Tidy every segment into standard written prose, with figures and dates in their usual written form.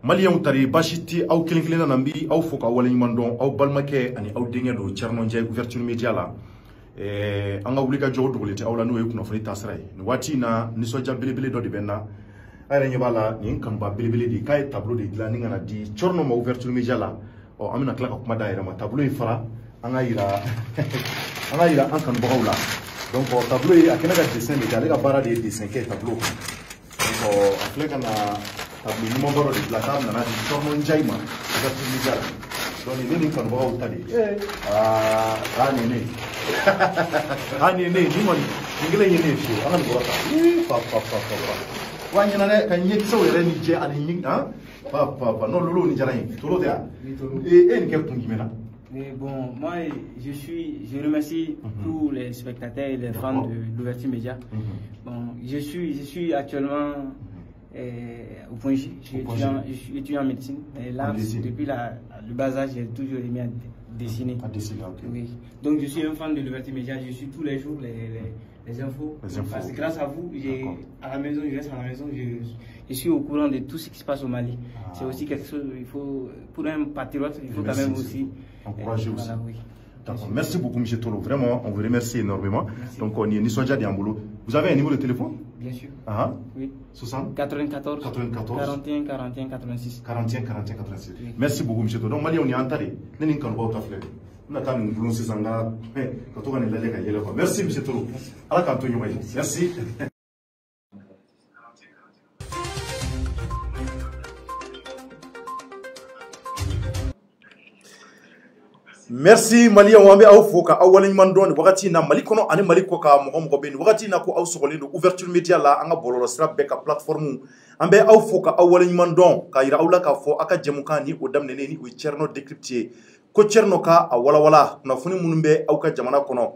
Malien tari bashiti au kelen nambi au foka wala nyimandon au balmake ani au denge do Thierno Ndiaye ouverture média la anga wulika jogo dogolete awla no yekuna foni tasray ni wati na ni soja belebele do de benna ayra nyibala ni kamba belebele di kay tableau de la ninga na di Thierno ma ouverture média la o amina klaka kuma daira ma tableau fara anga ira an kan bawla donc tableau yi akena ga dessin de ga bara de dessin ke tableau donc afleka na tableau ni mo baro de la table na di Thierno Ndiaye ma ouverture média la donc ni kan bawo tadi ani ne ni mo ngile yene fi ana borata wanya na kan yek so yere ni je ani ni pa no lolo ni jara ni tolo dia en ke kungi mena. Mais bon, moi je remercie tous les spectateurs et les fans de l'ouverture média. Bon, je suis actuellement au point J. Je suis étudiant en médecine. Et là, depuis le bas âge, j'ai toujours aimé à dessiner. Okay. Oui. Donc je suis un fan de l'ouverture média. Je suis tous les jours les infos. Parce que grâce à vous, à la maison, je reste à la maison, je suis au courant de tout ce qui se passe au Mali. C'est aussi quelque chose, il faut, pour un patriote, il faut quand même aussi encourager aussi. Voilà, oui. Merci beaucoup, M. Tolo. Vraiment, on vous remercie énormément. Merci. Donc, on y est Nisonja Diambolo. Vous avez un numéro de téléphone? Bien sûr. Oui. 60 94 41 41 86. 41 41 86. Oui. Merci beaucoup, M. Tolo. Donc, Mali, on y est entré. Merci, M. Tolo. Merci. Merci Mali wambe au foka awali mandon wakati na Mali kono ani Mali koka mo ben wakati na ko au sogole do ouverture média la anga bololo sra beka plateforme ambe au foka awali mandon ka ira awla ka fo aka jamukani o damne ni o Thierno décrypter ko Thierno ka awala wala na funi munumbe au ka jamana kono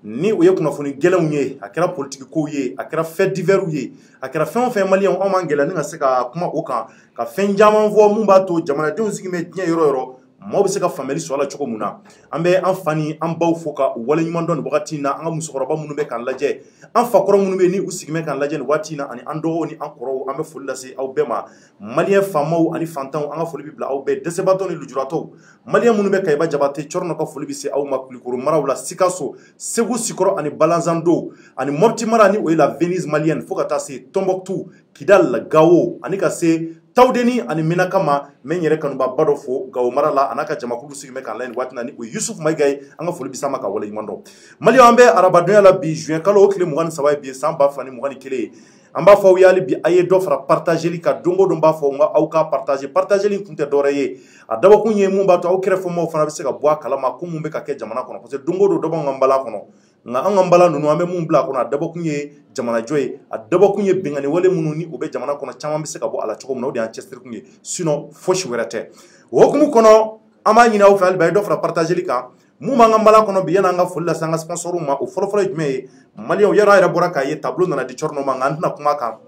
ni o yekuna funi gelawunye akira politique ko ye akira fait divers ye akira fait Mali on mangela ni ngaseka kuma o ka fen jaman vo mumba to jamana de uzigime nya yoro mo be se ka family so ala choko muna ambe an fani an baw foka wala nyuma don wakati na an musokoroba munu be kan laje an fakoro munu be ni usigime kan laje wati na ani ando ni an koro ambe fulla se aw bema malien famaw ani fantan an foli bibla aw be desebato ni lujurato malien munu be kayba jabate Thierno ka foli bi se aw makulikuru marawla sikaso segu sikoro ani balanzando ani mopti marani o la Venise malienne fokata se Tombouctou Kidal Gao ani ka se tawdeni ani minakama men yere kanu ba bado fo gawo marala anaka jamakulu sigime kan line watina ni o Yusuf Maigay anga foli bisama ka wala imando mali ambe arabadoya la bi juin kalo okle mugani saway bi samba fani mugani kele amba fo yali bi aye dofra partager li ka dongo do mba fo nga au ka partager li kunte doraye adaba kunye mumba to au krefo mo fana biseka bwa kala ma kumumbe ka ke jamana kono parce que dongo do dobo ngambala kono nga angambala nunu ambe mumbla kono adaba kunye jamana joy adaba kunye bingani wale mununi obe jamana kono chama biseka bo ala choko mno de Manchester kunye sinon foshi werate wokumu kono ama nyina o fal bay dofra partager li ka muma ngambala kono bi yana nga fulla sanga sponsoru ma o folo jume mali o yara boraka ye tableau na di Thierno ma ngandna kuma ka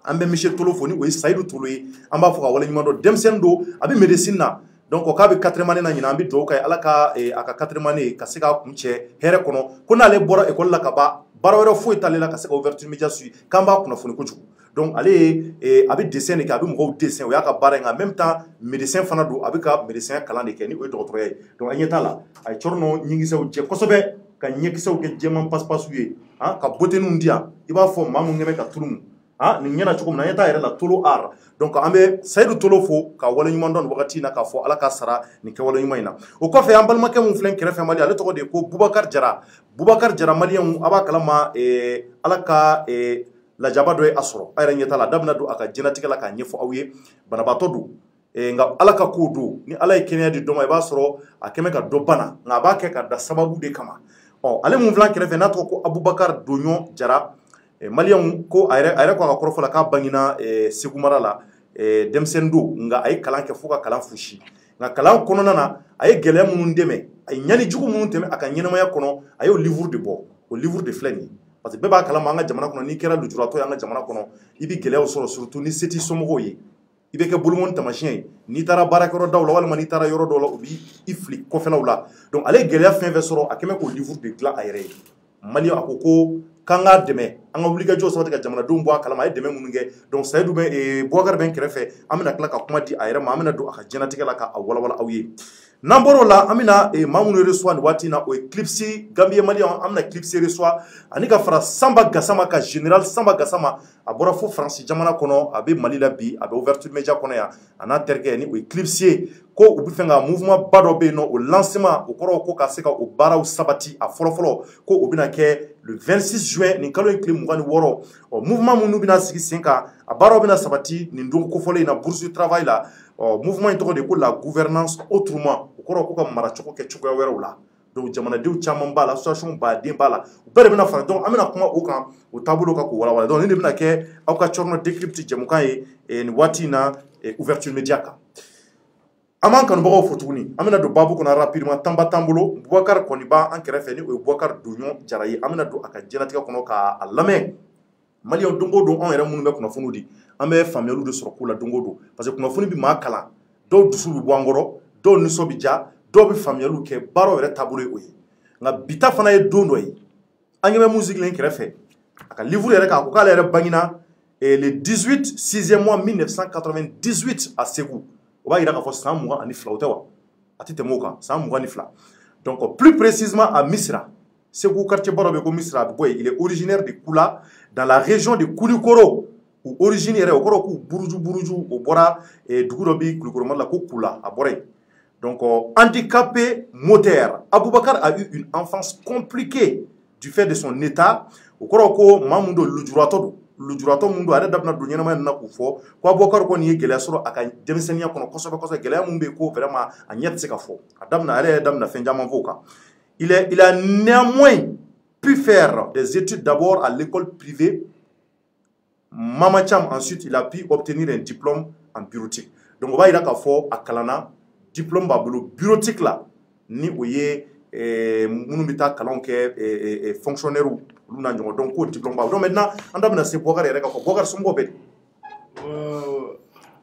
ambe Michel Tolo foni o Saïdou Tolo amba foka wala nyimando demsendo abi medicine na donc o ka be 4e année na nyina ambi do kay alaka aka 4e année ka sika kunche here kono kuna le bora école la ka ba barawero fo italela ka sika ouverture média su kamba kuna foni kuju donc allez abi dessin ka abi mo dessin o yaka bara en même temps médecin fana do abi ka médecin kala de keni o docteur donc anyeta la ay Thierno nyingi sew je kosobe ka nyeki sew ke jeman passe ye ka botenu ndia iba fo mamu ngeme ka tulum ni nyana chukum na nyeta yere la Tolo ar donc ambe Saïdou Tolo fo ka wala nyuma don wakati na ka fo ala ka sara ni ke wala nyuma ina o ko fe ambal make mun flen kere fe mali ale to de ko Boubacar Jara malien aba kalama ala ka la jabado e asro ayra nyeta la dabna do aka jenatika la ka nyefo awye bana batodu nga ala ka kodo ni ala e kenya di doma e basro akeme ka do bana nga ba ke ka da sababu de kama ale mun flen kere fe na to ko Aboubacar Donyon Jara malien ko ayre ko akoro fola ka bangina segumara la demsendo nga ay kalan ke fuka kalan fushi nga kalan kono nana ay gele munun deme ay nyani jugu munun teme aka nyenama ya kono ay o livre de bo o livre de fleni parce que beba kala manga jamana kono ni kera lujurato yanga jamana kono ibi gele o soro surtout ni seti somogo ye ibe ke bulumon tamashien ni tara barakoro dawla wala ni tara yoro dola ubi ifli ko fela wala donc ale gele fin ve soro akeme ko livre de gla ayre malien akoko k'an k'a dɛmɛ an ka wulikajɔ sabati ka jamanadenw bɔ a kalama a ye dɛmɛ minnu kɛ donc Sayidu bɛ Boubacar bɛ n kɛrɛfɛ an bɛna tila ka kuma di a yɛrɛ ma an bɛna don a ka diɲɛnatigɛ la k'a walawala aw ye n'an bɔr'o la an bɛna maa minnu reçoit nin waati in na o ye Clipsi Gambien Malien an bɛna Clipsi reçoit ani ka fara Samba Gassama ka général Samba Gassama a bɔra fo France jamana kɔnɔ a bɛ Mali la bi a bɛ Ouverture Media kɔnɔ yan a n'a terikɛ ni o ye Clipsi ye ko u bɛ fɛ ka mouvement ba dɔ bɛ yen nɔ o lancement o kɔrɔ ko ka se ka o baaraw sabati a fɔlɔfɔlɔ ko o bɛna kɛ le 26 juin nin kalo in tile 26 mouvement minnu bɛna sigi sen kan a baaraw bɛna sabati nin don kofɔlen in na bourse du travail la mouvement in tɔgɔ de ko la gouvernance autrement o kɔrɔ ko ka maracogo kɛ cogoya wɛrɛw la donc jamanadenw caman b'a la association baden b'a la u bɛɛ de bɛna fara donc an bɛna kuma o kan o taabolo kan k'o walawala donc nin de bɛna kɛ aw ka Corner Décrypte jɛmukan ye nin waati in na Ouverture Media kan an b'an kanubagaw fo tuguni an bɛna don baabu kɔnɔ rapidement temps b'a t'an bolo Boubacar kɔni b'an kɛrɛfɛ ni o ye Boubacar Doɲon Jara ye an bɛna don a ka diɲɛnatigɛ kɔnɔ k'a lamɛn Maliyɛnw don o don anw yɛrɛ minnu bɛ kunnafoniw di an bɛ faamuyaliw de sɔrɔ ko la don o don parce que kunnafoni bɛ maa kalan dɔw dusu bɛ bɔ an kɔrɔ dɔw nisɔn bɛ ja dɔw bɛ faamuyaliw kɛ baaraw yɛrɛ taabolo ye o ye nka bi ta fana ye don dɔ ye an ɲɛ bɛ mun sigilen kɛrɛfɛ a ka livre yɛrɛ k'a ko k'ale yɛrɛ bangena le 18 6e mois 1998 à Ségou o b'a jira k'a fɔ san 22 o tɛ wa a tɛ tɛmɛ o kan san 22 donc plus précisément à Missira Ségou quartier ba dɔ bɛ yen ko Missira a bɛ bɔ yen il est originaire de Kula dans la région de Koulikoro u origine yɛrɛ o kɔrɔ k'u buruju o bɔra dugu dɔ bɛ Kulikoro Mali la ko Kula a bɔra yen donc handicapé moteur Aboubacar a eu une enfance compliquée du fait de son état o kɔrɔ ko maa min don lujuratɔ don lujuratɔ min don a yɛrɛ da bɛna don ɲɛnamaya nin na k'u fɔ ko Aboubacar kɔni ye gɛlɛya sɔrɔ a ka denmisɛnninya kɔnɔ kosɛbɛ kosɛbɛ gɛlɛya min bɛ yen ko vraiment a ɲɛ tɛ se ka fɔ a yɛrɛ daminɛ fɛn caman fɔ o kan il a néanmoins pu faire des études d'abord à l'école privée Mama Cham. Ensuite il a pu obtenir un diplôme en bureautique donc o b'a jira k'a fɔ a kalanna diplôme b'a bolo bureautique la ni o ye minnu bɛ taa kalanw kɛ fonctionnaire olu n'a ɲɔgɔn donc k'o diplôme b'a bolo donc maintenant an da bɛna se Boubacar yɛrɛ ka fɔ Boubacar somɔgɔw bɛ di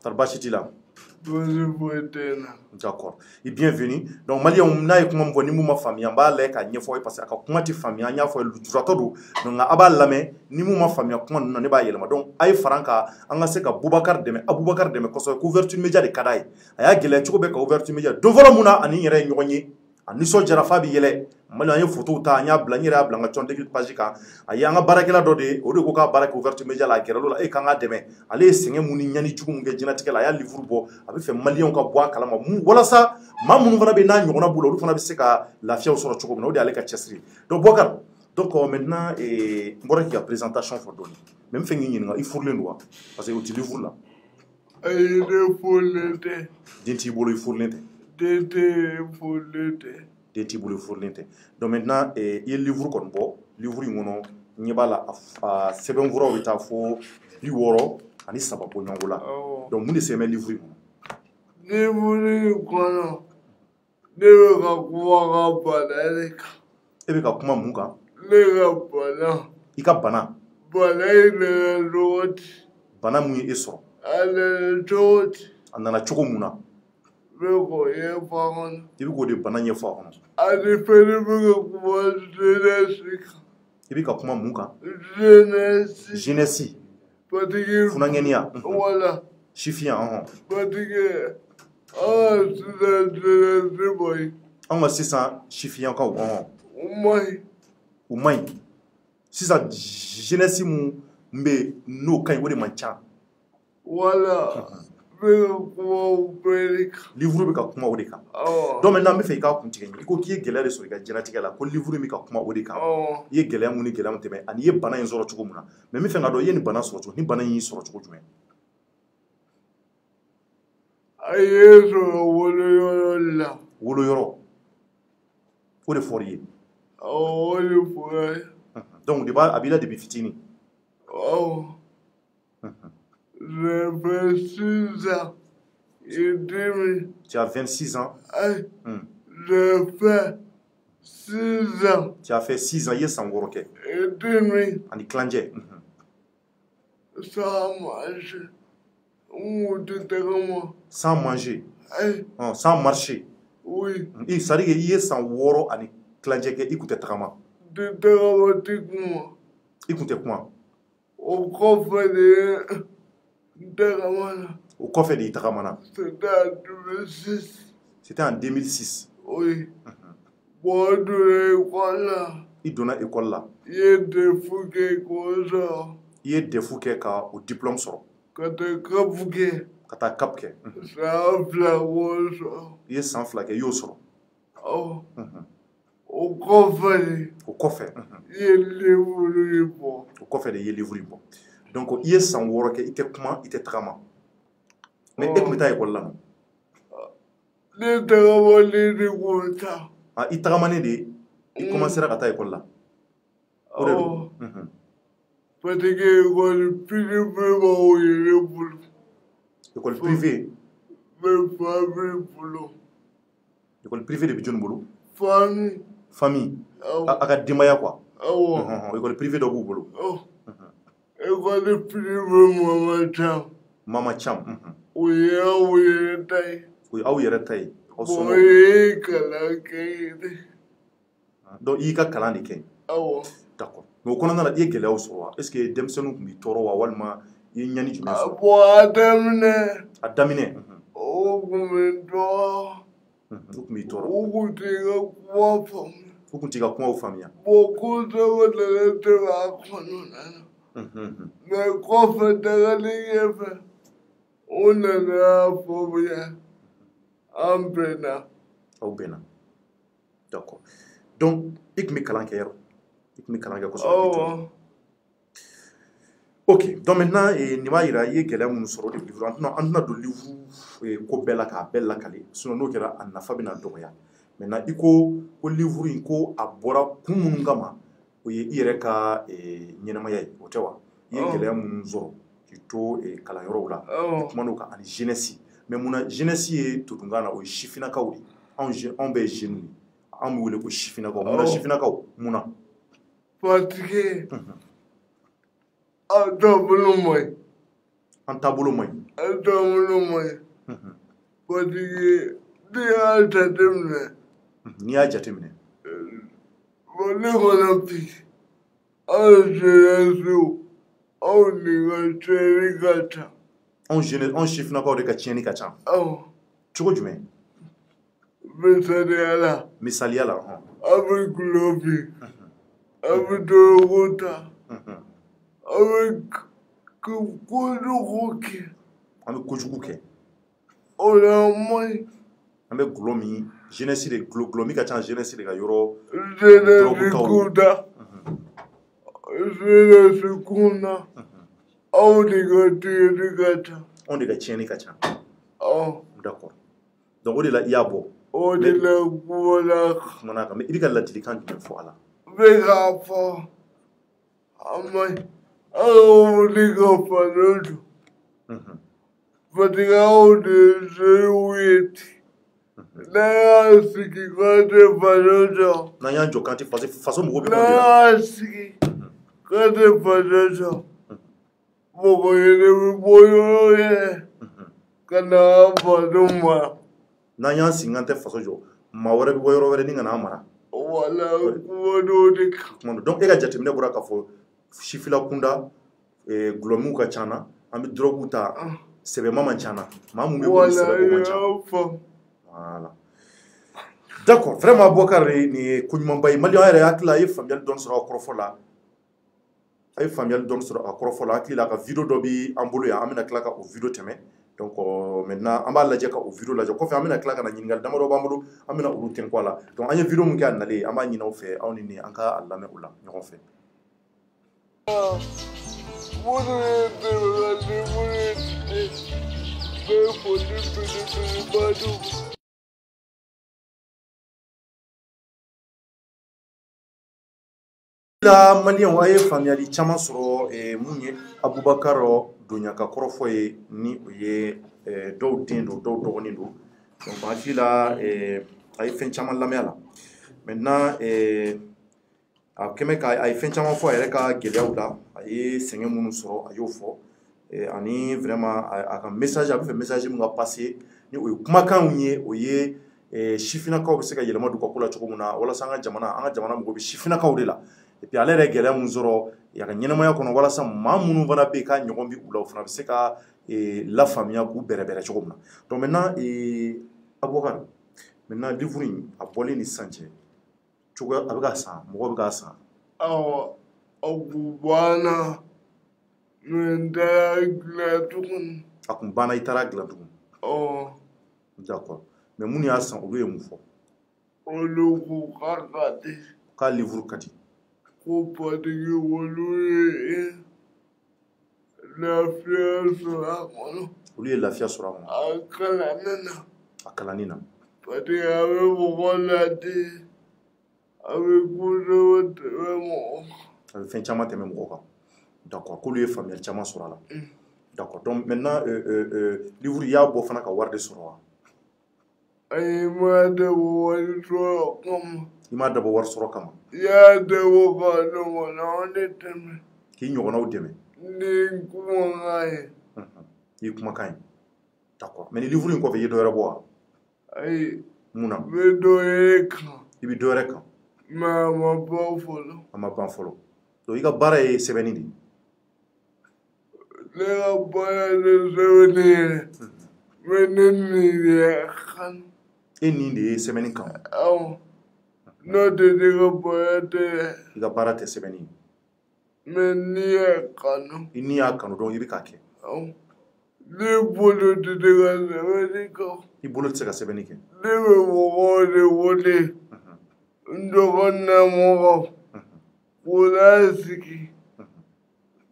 tari baasi t'i la d'accord et bienvenue donc Maliyɛnw n'a ye kuma min fɔ ni mun ma faamuya n b'a lajɛ k'a ɲɛfɔ parce que a ka kuma tɛ faamuya an y'a fɔ lujuratɔ don donc a b'a lamɛn ni mun ma faamuya kuma ninnu na ne b'a yɛlɛma donc a ye fara an kan an ka se ka Boubacar dɛmɛ Aboubacar dɛmɛ kosɛbɛ ko Ouverture Media de ka d'a ye a y'a gɛlɛya cogo bɛɛ ka Ouverture Media don fɔlɔ mun na ani n yɛrɛ ye ɲɔgɔn ye a nisɔndiyara f'a bɛ yɛlɛ Maliyɛnw an ye photos ta an y'a bila n yɛrɛ y'a bila n ka Corner Décrypte page kan a ye an ka baarakɛla dɔ de ye o de ko k'a baara kɛ Ouverture Media la a gɛrɛl'o la e kan k'a dɛmɛ ale ye sɛgɛn mun ni ɲani jugu mun kɛ diɲɛnatigɛ la a y'a livre bɔ a bɛ fɛ Maliyɛnw ka bɔ a kalama walasa maa minnu fana bɛ yen n'a ɲɔgɔnna b'u la olu fana bɛ se ka lafiyaw sɔrɔ cogo min na o de y'ale ka cɛsiri donc Boubacar donc maintenant n bɔra k'i ka présentation fɔ dɔɔni mais n bɛ fɛ k'i ɲininka i furulen don wa parce que o tɛ livre la ayi ne furulen tɛ den t'i bolo i furulen tɛ den tɛ furulen tɛ den t'i bolo i furulen tɛ donc maintenant i ye livre kɔni bɔ livre in kɔnɔ n ɲɛ b'a la a sɛbɛnfuraw bɛ taa fo 63 bɔ ɲɔgɔn la donc mun de sɛbɛn bɛ livre in kɔnɔ livre in kɔnɔ ne bɛ ka kuma ka bana de kan e bɛ ka kuma mun kan ne ka bana i ka bana bana in nana cogo di bana mun ye e sɔrɔ a nana cogo di a nana cogo mun na ne k'o ɲɛfɔ a kɔnɔ i bɛ k'o de bana ɲɛfɔ a kɔnɔ ani fɛnɛ bɛ ka kuma jeunesse kan i bɛ ka kuma mun kan jeunesse patigi funanŋɛniya wala sifiya patigi sisan jeunesse boyi anw ka sisan sifiyankaw u man ɲi sisan jeunesse mun bɛ yen n'o ka ɲi o de man ca wala bɛ ka kuma o bɛɛ de kan livre bɛ ka kuma o de kan donc maintenant n bɛ fɛ i k'a kun tigɛ n ye i ko k'i ye gɛlɛya de sɔrɔ i ka diɲɛlatigɛ la ko livre bɛ ka kuma o de kan i ye gɛlɛya mun ni gɛlɛya mun tɛmɛ ani i ye bana in sɔrɔ cogo min na mais n bɛ fɛ ka dɔn i ye nin bana sɔrɔ cogo ni bana in y'i sɔrɔ cogo jumɛn a ye sɔrɔ woloyɔrɔ la woloyɔrɔ o de fɔr'i ye o de fɔra ye donc a b'i la depuis fitinin j'ai 26 ans et demi. Tu as 26 ans. J'ai fait 6 ans. Tu as fait 6 ans, il y a 100 euros. Et demi. En Iklandje. Sans manger. Sans manger. Sans marcher. Oui. Ça veut dire qu'il y a 100 euros en Iklandje qui écoute Tagama. De Tagama. Écoutez quoi? Au coffre de Tagamana. Au coffre de Itagamana. C'était en 2006. C'était en 2006. Oui. Bon, de l'école là. Il donna l'école là. Il est défouqué comme ça. Il est défouqué au diplôme sort. Quand tu es capouqué. Quand tu as capqué. C'est un flagon ça. Il est sans flaqué, il est sort. Oh. Au coffre. Au coffre. Il est livré bon. Au coffre de il est livré bon. Donc il est sans work, il était comment, il était trama. Mais écoutez à l'école là. Les Tagamana de Gouta. Ah, il Tagamana de, il commencera à ta école là. Oh. Parce que l'école privée où il est boulot. L'école privée. Mais famille boulot. L'école privée de Bidjon Boulot. Famille. Famille. Académia quoi. Oh. L'école privée de Boulot. Oh. L'école privée Mama Cham. Oui, oui, taille. Oui, ah oui, taille. Oui, Kalakay. Donc il y a kalan de kɛ. D'accord. Mais au kɔnɔna na i ye gɛlɛyaw sɔrɔ wa? Est-ce que denmisɛnninw tun b'i tɔɔrɔ wa walima i ye ɲani jumɛn sɔrɔ? A daminɛ. A daminɛ. O tun bɛ tɔɔrɔ. U tun b'i tɔɔrɔ. U tun t'i ka kuma faamuya. U tun t'i ka kumaw faamuya. Ko caman nana tɛmɛ a kɔnɔna na. Mais kɔfɛ tagali ɲɛfɛ u nana faamuya. An bɛnna. Aw bɛnna. D'accord. Donc i tun bɛ kalan kɛ yɔrɔ? I tun bɛ kalan kɛ kosɛbɛ. Ok, donc maintenant nin b'a jira i ye gɛlɛya minnu sɔrɔ de livre an tɛna don livre ko bɛɛ la k'a bɛɛ lakale sinon n'o kɛra a nafa bɛna dɔgɔya. Maintenant i ko livre in ko a bɔra kun minnu kama o ye i yɛrɛ ka ɲɛnamaya ye o tɛ wa? I ye gɛlɛya minnu sɔrɔ k'i to kalanyɔrɔw la i kuman'o kan ani jeunesse mais munna jeunesse ye todunkan na o ye sifinnakaw de anw bɛɛ ye jeunes de anw bɛ wele ko sifinnakaw munna sifinnakaw munna? Parce que an taabolo man ɲi. An taabolo man ɲi. An taabolo man ɲi. Parce que n'i y'a jateminɛ. N'i y'a jateminɛ. Ne kɔnɔ bi anw jeunesse anw de ka tiɲɛni ka ca. Anw sifinnakaw de ka tiɲɛni ka ca. Cogo jumɛn? Misaliya la. Misaliya la. An bɛ gulɔ bin. An bɛ dɔrɔgu ta. An bɛ kojugu kɛ. An bɛ kojugu kɛ. O la man ɲi. An bɛ gulɔ min jeunesse de gulɔ min ka ca jeunesse de ka yɔrɔ. Jeunesse kunda. Jeunesse kunda. Anw de ka tiɲɛni ka ca. Anw de ka tiɲɛni ka ca. D'accord. Donc o de la i y'a bɔ. O de la kumana kan. Kumana kan mais i bɛ ka ladilikan jumɛn fɔ a la? N bɛ k'a fɔ a man ɲi. An ka wuli ka falo don. Parce que anw de ye jeunes ye ten. N'an y'a sigi k'an tɛ falo dɔn. N'an y'an jɔ k'an tɛ faso mɔgɔw bɛ N'an y'a sigi k'an tɛ falo dɔn. Mɔgɔ yɛrɛ bɛ bɔ yɔrɔ yɛrɛ ka na an faso mara. N'an y'an sigi k'an tɛ faso jɔ maa wɛrɛ bɛ bɔ yɔrɔ wɛrɛ ni ka n'an mara. Wala kuma dɔw de kan. Donc e ka jateminɛ bɔra k'a fɔ sifila kunda gulɔmiw ka ca na an bɛ drogue ta sɛbɛma man ca na maa mun bɛ bɔ sɛbɛko man ca. Voilà. D'accord, vraiment Boubacar nin ye ko ɲumanba ye maliyɛn yɛrɛ hakili la a ye faamuyali dɔɔni sɔrɔ a kɔrɔfɔ la. A ye faamuyali dɔɔni sɔrɔ a kɔrɔfɔ la hakili la a ka vidéo dɔ bɛ an bolo yan an bɛna tila ka o vidéo tɛmɛ. Donc maintenant an b'a lajɛ ka o vidéo lajɛ kɔfɛ an bɛna tila ka na ɲininkali damadɔ b'an bolo an bɛna olu tɛnku a la donc an ye vidéo min kɛ a nalen an b'a ɲini aw fɛ aw ni nin an ka a lamɛn o la ɲɔgɔn fɛ. Minnu ye dɛmɛni minnu ye bɛɛ foli belebeleba don. La maliyɛnw a ye faamuyali caman sɔrɔ mun ye Abubakar Doɲaka kɔrɔfɔ ye ni o ye dɔw den don dɔw dɔgɔnin don donc an hakili la a ye fɛn caman lamɛn a la maintenant a kɛmɛ ka a ye fɛn caman fɔ a yɛrɛ ka gɛlɛyaw la a ye sɛgɛn minnu sɔrɔ a y'o fɔ ani vraiment a ka message a bɛ fɛ message min ka passer ni o ye kumakanw ye o ye sifinnakaw bɛ se ka yɛlɛma don u ka ko la cogo min na walasa an ka jamana mɔgɔ bɛ sifinnakaw de la et puis ale yɛrɛ gɛlɛya min sɔrɔ ya ka ɲɛnamaya kɔnɔ walasa maa minnu fana bɛ yen k'a ɲɔgɔn bɛ u la o fana bɛ se ka lafaamuya k'u bɛrɛbɛrɛ cogo min na donc maintenant Abubakar maintenant livre in a bɔlen ni sisan cɛ cogoya a bɛ ka san mɔgɔ bɛ k'a san awɔ a kun banna mais n taara dilan tuguni a kun banna i taara dilan tugun d'accord mais minnu y'a san olu ye mun fɔ olu ko k'a ka di k'a livre ka di ko patigi olu ye lafiya sɔrɔ a kɔnɔ olu ye lafiya sɔrɔ a kɔnɔ a kalanni na patigi a bɛ mɔgɔ ladi a bɛ ko dɔ tɛmɛ mɔgɔ a bɛ fɛn caman tɛmɛ mɔgɔ kan d'accord k'olu ye faamuyali caman sɔrɔ a la d'accord donc maintenant livre y'a bɔ fana ka wari de sɔrɔ wa ayi ma dabɔ wari sɔrɔ kama i m'a dabɔ wari sɔrɔ kama i y'a dabɔ ka ɲɔgɔnnaw de tɛmɛ k'i ɲɔgɔnnaw dɛmɛ ni kumakan ye i kumakan ye d'accord mais ni livre in kɔfɛ i ye dɔ wɛrɛ bɔ wa ayi mun na n bɛ dɔ yɛrɛ kan i bɛ dɔ wɛrɛ kan mais a ma ban fɔlɔ a ma ban fɔlɔ donc i ka baara ye sɛbɛnni de ne ka baara ye sɛbɛnni yɛrɛ mais ne ni yɛrɛ kan e nin de ye sɛbɛnni kan awɔ n'o tɛ ne ka baara tɛ dɛ i ka baara tɛ sɛbɛnni ye mais ni y'a kanu i ni y'a kanu dɔn i bɛ k'a kɛ awɔ ne bolo tɛ ne ka sɛbɛnni kan i bolo tɛ se ka sɛbɛnni kɛ ne bɛ mɔgɔw de wele n dɔgɔnamɔgɔ k'o lasigi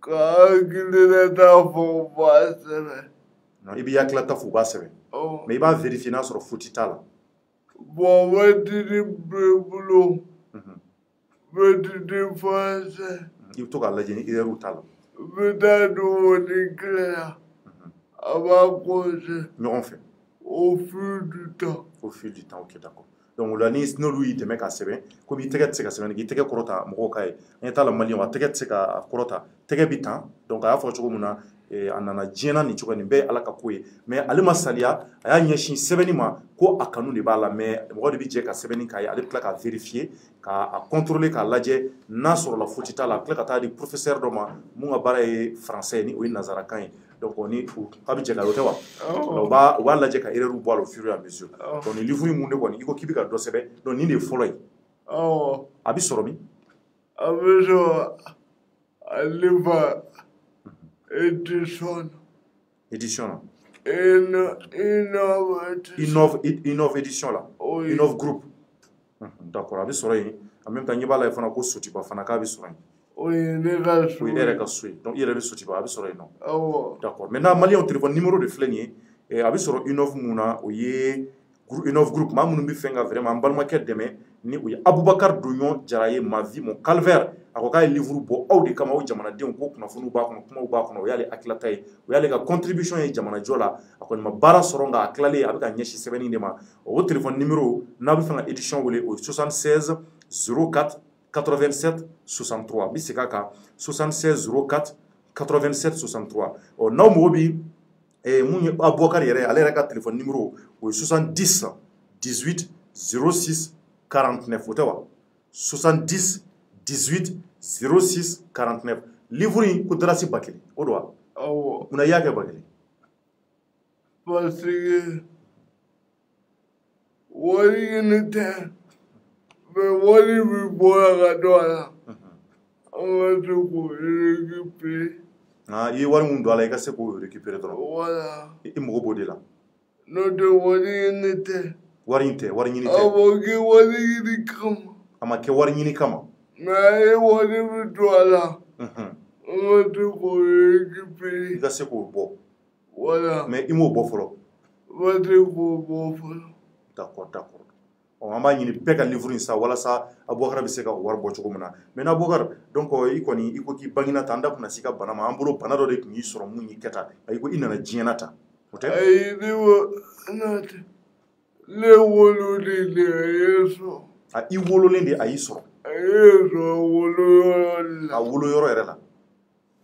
ka hakilinata fɔ u b'a sɛbɛn i b'i hakililata fɔ u b'a sɛbɛn mais i b'a vérifier n'a sɔrɔ faute t'a la bon waritigi bɛ bolo waritigi français i bɛ to k'a lajɛ ni erreur t'a la n bɛ taa dumuni kelen na a b'a cause ɲɔgɔn fɛ au fil du temps au fil du temps ok d'accord donc o la ni n'olu y'i dɛmɛ k'a sɛbɛn komi i tɛgɛ tɛ se ka sɛbɛnni kɛ i tɛgɛ kɔrɔta mɔgɔw k'a ye an ɲɛ t'a la maliyɛnw a tɛgɛ tɛ se ka kɔrɔta tɛgɛ bɛ tan donc a y'a fɔ cogo min na a nana diɲɛna nin cogo nin bɛɛ ye ala ka ko ye mais ale ma saliya a y'a ɲɛsin sɛbɛnni ma ko a kanu de b'a la mais mɔgɔ de bɛ jɛ ka sɛbɛnni k'a ye ale bɛ tila k'a vérifier k'a contrôler k'a lajɛ n'a sɔrɔla faute t'a la a bɛ tila ka taa di professeur dɔ ma mun ka baara ye français ye ni o ye nanzarakan ye donc ni a bɛ jɛ ka o kɛ wa u b'a lajɛ ka erreur bɔ a la au fur et à mesure donc nin livre mun de kɔni i ko k'i bɛ ka dɔ sɛbɛn donc nin de ye fɔlɔ ye a bɛ sɔrɔ min a bɛ sɔrɔ ale fa édition édition la Innov édition la Innov groupe d'accord a bɛ sɔrɔ yen en même temps ɲɛ b'a la fana ko Sotiba fana k'a bɛ sɔrɔ yen o ye ne ka so o ye e yɛrɛ ka so ye donc i yɛrɛ bɛ Sotiba a bɛ sɔrɔ yen nɔ awɔ d'accord maintenant maliyɛnw téléphone numéro de filɛ nin ye a bɛ sɔrɔ Innov mun na o ye Innov groupe maa minnu bɛ fɛn ka vraiment an balimakɛ dɛmɛ ni o ye Abubakar Doɲɔn Jara ye ma vie mon calvaire a ko k'a ye livre bɔ aw de kama aw jamanadenw ko kunnafoniw b'a kɔnɔ kumaw b'a kɔnɔ o y'ale hakililata ye o y'ale ka contribution ye jamanajɔ la a kɔni ma baara sɔrɔ nka a tilalen a bɛ ka ɲɛsin sɛbɛnni de ma o téléphone numéro n'a bɛ fɛ ka édition wele o ye 76 04 87 63 bi segin a kan 76 04 87 63 n'aw mago bɛ mun ye Abubakar yɛrɛ ale yɛrɛ ka téléphone numéro o ye 70 18 06 49 o tɛ wa 70 18 06 49 livre in ko darasi 1000 o don wa awɔ munna i y'a kɛ 1000 parce que wari ɲini tɛ mais wari bɛ bɔ ka don a la an ka se k'o récupérer i ye wari mun don a la i ka se k'o récupérer dɔrɔn voilà i mago b'o de la n'o tɛ wari ɲini tɛ wari in tɛ wari ɲini a tɛ ma kɛ wari ɲini kama a ma kɛ wari ɲini kama mais a ye wari min don a la an ka se k'o récupérer i ka se k'o bɔ voilà mais i m'o bɔ fɔlɔ ma se k'o bɔ fɔlɔ d'accord d'accord an b'a ɲini bɛɛ ka livre in san walasa Abubakar bɛ se ka o wari bɔ cogo min na maintenant Abubakar donc i kɔni i ko k'i bangena tan an da tɛna se ka bana ma an bolo bana dɔ de tun y'i sɔrɔ mun y'i kɛ tan i ko i nana diɲɛna tan o tɛ ayi ne wololi de a ye sɔrɔ i wololen de a y'i sɔrɔ a ye sɔrɔ woloyɔrɔ la a wolo yɔrɔ yɛrɛ la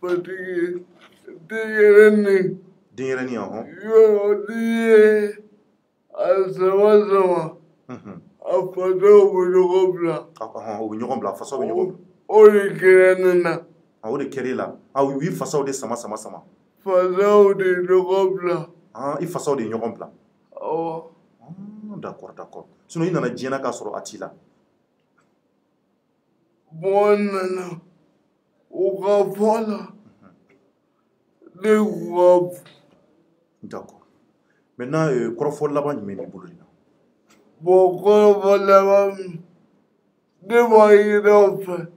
parce que denyɛrɛnin denyɛrɛnin yɔrɔ n'i ye a sama a fasaw bɛ ɲɔgɔn bila u bɛ ɲɔgɔn bila fasaw bɛ ɲɔgɔn bila o de kɛra ne na Ah, o de kɛra la. Ah, oui, fasaw de sama. Fasaw de ɲɔgɔn bila. Ah, i fasaw de ɲɔgɔn bila. Awɔ. D'accord. Sinon i nana diɲɛ na k'a sɔrɔ a t'i la. Bon nana o ka fɔ la. Ne ko D'accord. Maintenant, kɔrɔfɔ laban jumɛn b'i bolo nin na? Bon kɔrɔfɔ laban min ne b'a yira aw fɛ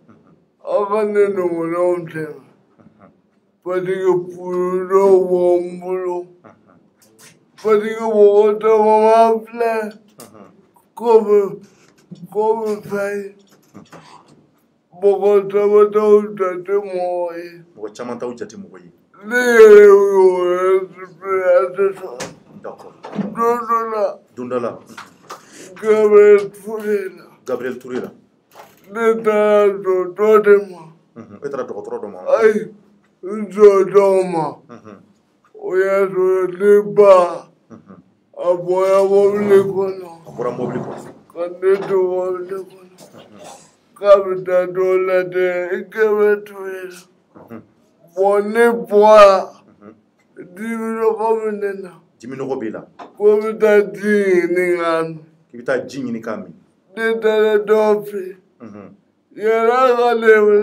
aw ka ne ɲɔgɔnnaw dɛmɛ parce que furu dɔw b'an bolo parce que mɔgɔ caman filɛ komi fɛn ye mɔgɔ caman t'aw jate mɔgɔ ye. Mɔgɔ caman t'aw jate mɔgɔ ye. Ne yɛrɛ y'o expérience sɔrɔ. D'accord. Don dɔ la. Gabriel Touré la. Ne taara dɔgɔtɔrɔ de ma. E taara dɔgɔtɔrɔ dɔ ma. Ayi n jɔjɔw ma. O y'a sɔrɔ ne ba a bɔra mɔbili kɔnɔ. A bɔra mɔbili kɔnɔ. Ka ne to mɔbili kɔnɔ. K'a bɛ taa dɔ lajɛ Gabriel Touré la. Bon ne bɔra diminɔgɔ min ne na. Diminɔgɔ b'i la. Ko n bɛ taa ji ɲini k'a min. K'i bɛ taa ji ɲini k'a min. Ne taara dɔ fɛ yen. Yɛrɛ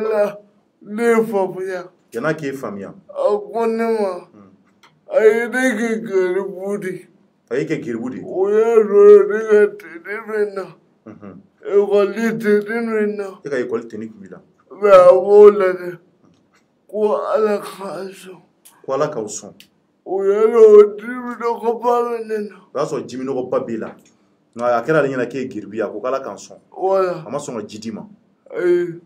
ka ne faamuya. Yan'a k'e faamuya. A ko ne ma a ye ne kɛ garibu de. A y'i kɛ garibu de. O y'a sɔrɔ ne ka teni bɛ na. Ekɔli teni bɛ na. E ka ekɔli teni tun b'i la. Mɛ a b'o lajɛ ko Ala k'a sɔn. Ko Ala k'aw sɔn. O y'a sɔrɔ diminɔgɔba bɛ ne na. O y'a sɔrɔ diminɔgɔba b'i la. Nka a kɛra ale ɲɛna k'e ye garibu ye a ko k'Ala k'an sɔn. Voilà. A ma sɔn ka ji d'i ma. Ayi.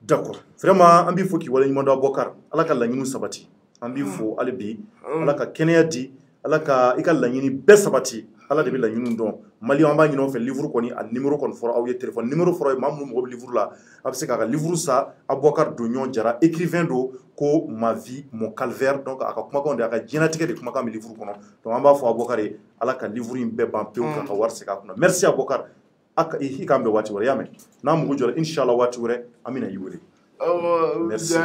D'accord. Vraiment an b'i fo k'i waleɲuman dɔn Abubakar. Ala ka laɲiniw sabati. An b'i fo hali bi. Ala ka kɛnɛya di. Ala ka i ka laɲini bɛɛ sabati. Ala de bɛ laɲiniw dɔn. Maliyɛnw an b'a ɲini aw fɛ livre kɔni a numéro kɔni fɔra aw ye téléphone numéro fɔra aw ye maa minnu mago bɛ livre la a bɛ se k'a ka livre san Abubakar Doɲɔ Jara écrivain don ko ma vie mon calvaire donc a ka kumakanw de a ka diɲɛlatigɛ de kumakan bɛ livre kɔnɔ donc an b'a fɔ Abubakar ye Ala ka livre in bɛɛ ban pewu k'a ka wari segin a kunna merci Abubakar i k'an bɛn waati wɛrɛ i y'a mɛn n'an mugu jɔra inshallah waati wɛrɛ an bɛna i wele. Merci.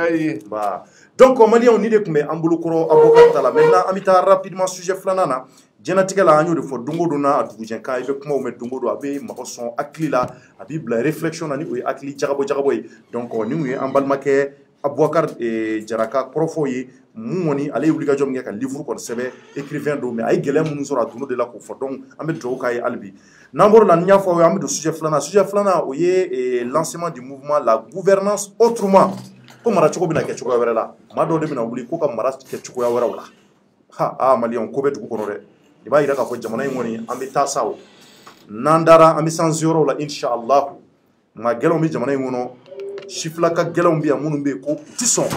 Bah. Donc Maliens ni de tun bɛ an bolokɔrɔ Abubakar ta la maintenant an bɛ taa rapidement sujet filanan na diɲɛlatigɛ la an y'o de fɔ don o don n'a dugujɛkan i bɛ kumaw mɛn don o don a bɛ mɔgɔ sɔn hakili la a b'i bila réflexion na ni o ye hakili jagabɔ ye donc ni o ye an balimakɛ Abubakar Jara ka kɔrɔfɔw ye mun kɔni ale ye wulikajɔ min kɛ ka livre kɔni sɛbɛn écrivain don mais a ye gɛlɛya minnu sɔrɔ a don o de la k'o fɔ donc an bɛ dugawu k'a ye hali bi n'an bɔra la ni n y'a fɔ aw ye an bɛ don sujet filanan o ye lancement du mouvement la gouvernance autrement ko maracogo bɛna kɛ cogoya wɛrɛ la maa dɔw de bɛna wuli ko ka mara kɛ cogoya wɛrɛw la Maliens ko bɛ dugu kɔnɔ dɛ i b'a yira k'a fɔ jamana in kɔni an bɛ taa sa o n'an dara an bɛ sanzi yɔrɔw la inshallah maa gɛlɛnw bɛ jamana in kɔnɔ sifilaka gɛlɛnw bɛ yan minnu bɛ yen ko u tɛ sɔn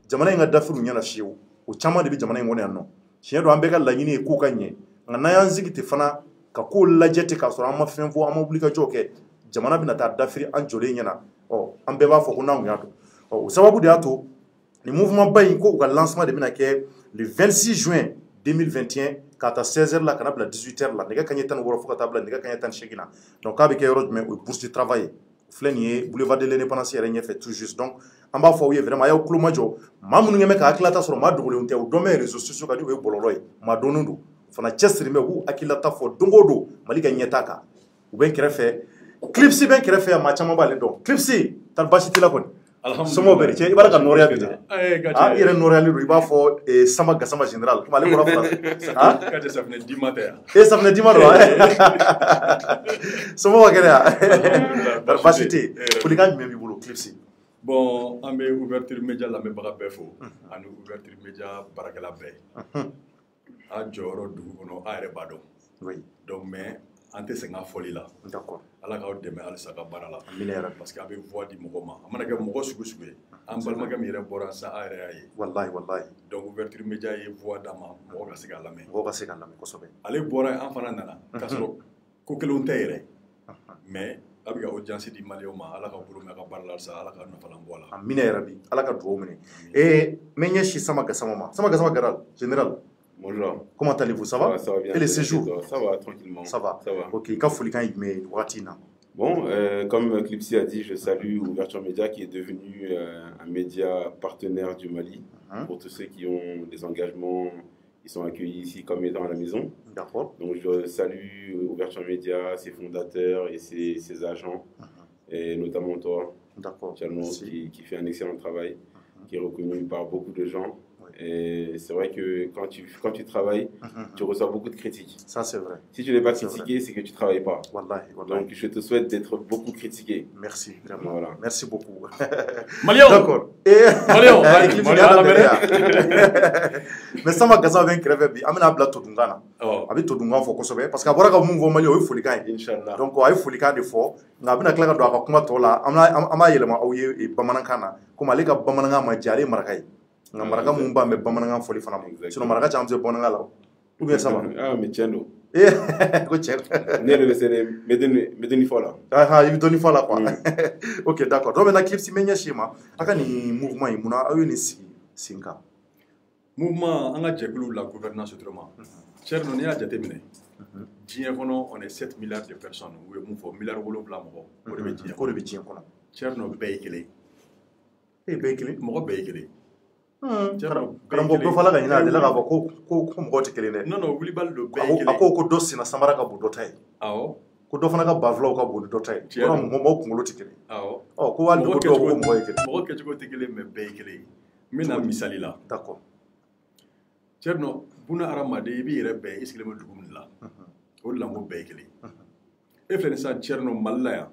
jamana in ka dafiriw ɲɛna fiyewu o caman de bɛ jamana in kɔnɔ yan nɔ tiɲɛ don an bɛɛ ka laɲini ye ko ka ɲɛ nka n'an y'an sigi ten fana ka kow lajɛ ten k'a sɔrɔ an ma fɛn fɔ an ma wulikajɔw kɛ jamana bɛna taa dafiri an jɔlen ɲɛna an bɛɛ b'a fɔ ko n'an kun y'a dɔn o sababu de y'a to nin mouvement ba in ko u ka lancement de bɛna kɛ le 26 juin 2021 k'a ta 16h la kana bila 18h la nɛgɛ kaɲɛ 16 fo ka taa bila nɛgɛ kaɲɛ 18 na donc k'a bɛ kɛ yɔrɔ jumɛn o ye bourse de travail filɛ nin ye boulevard de l'indépendance yɛrɛ ɲɛfɛ tout juste donc an b'a fɔ aw ye vraiment a y'aw tulo majɔ maa minnu kɛ mɛ ka hakililata sɔrɔ maa dogolenw tɛ o dɔn bɛ réseaux sociaux kan ni o ye bɔlɔlɔ ye maa dɔnnen don fana cɛsirilen bɛ u b'u hakililata fɔ don o don Mali ka ɲɛtaa kan u bɛ n kɛrɛfɛ Clipsi bɛ n kɛrɛfɛ yan maa caman b'ale dɔn Clipsi taa baasi t'i la kɔni somɔgɔw bɛ di cɛ i b'a la ka nɔrɔya bi dɛ i yɛrɛ nɔrɔyalen don i b'a fɔ Samba Gassama général komi ale bɔra France safunɛ dima tɛ yan safunɛ dima don somɔgɔw kɛnɛ yan taa baasi tɛ yen folikan jumɛn b'i bolo Clipsi. Bon an bɛ ouverture média lamɛnbaga bɛɛ fo ani ouverture média baarakɛla bɛɛ a jɔyɔrɔ dugu kɔnɔ a yɛrɛ b'a dɔn donc mais an tɛ sɛgɛn a fɔli la Ala k'aw dɛmɛ halisa ka baara la parce que a bɛ voix di mɔgɔ ma a mana kɛ mɔgɔ sugu sugu ye an balimakɛ min yɛrɛ bɔra sa a yɛrɛ y'a ye wallahi donc ouverture média ye voix d'a ma mɔgɔ ka se k'a lamɛn kosɛbɛ ale bɔra an fana nana k'a sɔrɔ ko kelenw tɛ yɛrɛ mais a bɛ ka audience di Maliens ma Ala ka bolo mɛn a ka baara la halisa Ala ka nafalan bɔ a la amina yarabi Ala ka dugawu minɛ n bɛ ɲɛsin Samba Gassama ma Samba Gassama général. Bonjour. Comment allez-vous? Ça va? Ça va bien. Et les séjours? Ça va tranquillement. Ça va. Ok, ka folikan ye jumɛn ye wagati in na? Bon, comme Clipsy a dit, je salue Ouverture Média qui est devenu un média partenaire du Mali. Pour tous ceux qui ont des engagements, ils sont accueillis ici comme étant à la maison. D'accord. Donc je salue Ouverture Média, ses fondateurs et ses agents, et notamment toi, Tcherno, qui fait un excellent travail, qui est reconnu par beaucoup de gens. Et c'est vrai que quand tu travailles, tu reçois beaucoup de critiques. Ça, c'est vrai. Si tu n'es pas critiqué, c'est que tu ne travailles pas. Wallahi. Donc, je te souhaite d'être beaucoup critiqué. Merci, vraiment. Voilà. Merci beaucoup. Malion. D'accord. Mais ça m'a gazé avec un crève. Amina Bla Todungana. Avec Todungan, il faut qu'on se mette. Parce qu'à voir que mon Mali, il faut les gagner. Inch'Allah. Donc, il faut les gagner fort. On a bien clair que doit comme toi là. Ama yelema ouye Bamanankana. Comme aller à Bamananga Madjali Marakai. Nga maraka mun ba me bamananga foli fana mo sino maraka chamse bonanga la ou bien ça va mais tiendo ko cher ne le laisser me doni fola il doni fola quoi OK d'accord donc maintenant Clipsy menya shima aka ni mouvement yi muna ayo ni sinka mouvement anga jekulu la gouvernance autrement cher non ya jate mine diɲɛ kɔnɔ on est 7 milliards de personnes ou mun fɔ milliard wolonwula mɔgɔ ko de bɛ diɲɛ kɔnɔ cher non bɛɛ ye kelen bɛɛ ye kelen mɔgɔ bɛɛ ye kelen karamɔgɔ dɔ fala ka ɲinɛ a deli k'a fɔ ko mɔgɔ tɛ kelen dɛ non wulibali do bɛɛ ye kelen a ko dɔ sina samara ka bon dɔ ta ye awɔ ko dɔ fana ka bafilaw ka bon ni dɔ ta ye ko mɔgɔw kunkolo tɛ kelen awɔ ko hali dɔw ko mɔgɔ ye kelen mɔgɔ kɛcogo tɛ kelen mais bɛɛ ye kelen n bɛna misali la d'accord cher non buna hadamaden i b'i yɛrɛ bɛn i sigilen bɛ dugu min la o de la n ko bɛɛ ye kelen e filɛ nin sisan cher non Mali la yan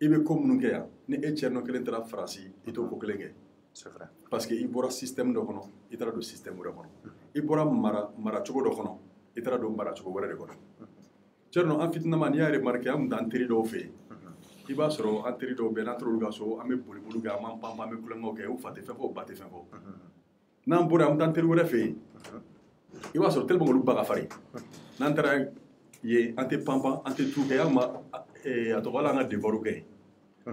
i bɛ ko minnu kɛ yan ni e cher non kelen taara Faransi i t'o ko kelen kɛ c'est vrai parce que i bɔra système dɔ kɔnɔ i taara don système wɛrɛ kɔnɔ i bɔra maracogo dɔ kɔnɔ i taara don maracogo wɛrɛ de kɔnɔ cher non an fitinama n'i y'a remarqué an kun t'an teri dɔw fɛ yen i b'a sɔrɔ an teri dɔw bɛ n'an taara olu ka so an bɛ boli kɛ an b'an panpan an bɛ kulonkɛw kɛ u fa tɛ fɛn fɔ u ba tɛ fɛn fɔ n'an bɔra an bɛ taa an teri wɛrɛ fɛ yen i b'a sɔrɔ tellement olu ba ka farin n'an taara yen an tɛ panpan an tɛ tu kɛ an ma a tɔgɔ la an ka devoirs kɛ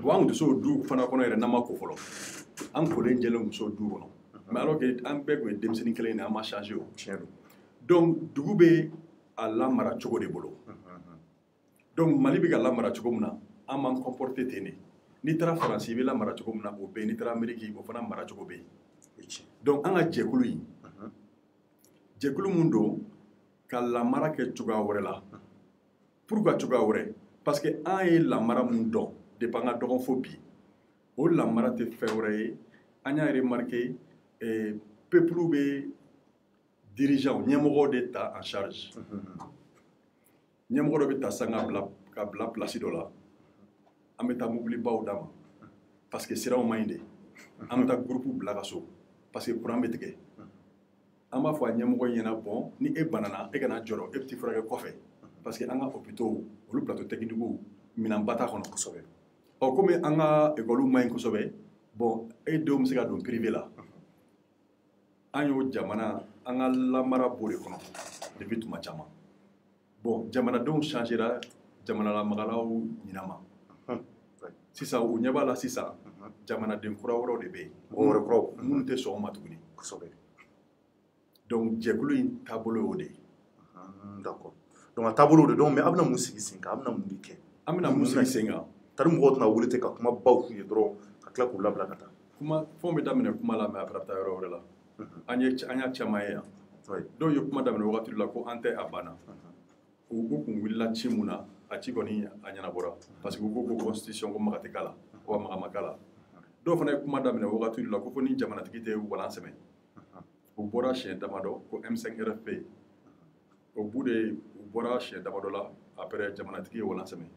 wa an tun tɛ se o du fana kɔnɔ yɛrɛ n'an ma ko fɔlɔ an kolen jɛlen muso du kɔnɔ mais alors que an bɛɛ tun ye denmisɛnnin kelen de an ma changé o donc dugu bɛ a lamara cogo de bolo donc Mali bɛ ka lamara cogo min na an b'an comporter ten de n'i taara Faransi i bɛ lamara cogo min na o bɛ yen n'i taara Amérique o fana mara cogo bɛ yen donc an ka jɛkulu in jɛkulu mun don ka lamara kɛ cogoya wɛrɛ la pourquoi cogoya wɛrɛ parce que an ye lamara mun dɔn depuis an ka dɔgɔn fo bi o lamara tɛ fɛn wɛrɛ ye an y'a remarqué peuple bɛ dirigeants ɲɛmɔgɔw de ta en charge ɲɛmɔgɔ dɔ bɛ ta sisan ka bila place dɔ la an bɛ taa mobilibaw d'a ma parce que siraw man ɲi de an bɛ taa groupe bila ka so parce que courant bɛ tigɛ an b'a fɔ a ɲɛmɔgɔ ɲɛna bɔn ni e banana e kana jɔrɔ e bɛ t'i furakɛ kɔfɛ parce que an ka hôpitaux olu plateau techniques minɛnba t'a kɔnɔ kosɛbɛ komi an ka école man ɲi kosɛbɛ bon e denw bɛ se ka don privé la an y'o jamana an ka lamara b'o de kɔnɔ depuis tuma caman bon jamanadenw changera jamanalamagalaw ɲinama sisan u ɲɛ b'a la sisan jamanaden kura wɛrɛw de bɛ yen minnu tɛ sɔn o ma tuguni donc jɛkulu in taabolo y'o de ye d'accord donc a taabolo de donc mais a bɛna mun sigi sen kan a bɛna mun de kɛ an bɛna mun sigi sen kan tari mɔgɔw tɛna wuli ten ka kuma baw f'u ye dɔrɔn ka tila k'u labila ka taa kuma fɛnw bɛ daminɛ kuma la mais a bɛ taa yɔrɔ wɛrɛ la an y'a caman ye yan dɔw ye kuma daminɛ wagati dɔ la ko an tɛ a banna u kun wulila ci mun na a ci kɔni a ɲɛnabɔra parce que u ko ko constitution ko maga tɛ k'a la wa maga ma k'a la dɔw fana ye kuma daminɛ wagati dɔ la ko fo ni jamanatigi tɛ walan sɛmɛ u bɔra siɲɛ damadɔ ko M5 RFP o bu de u bɔra siɲɛ damadɔ la après jamanatigi ye walan sɛmɛ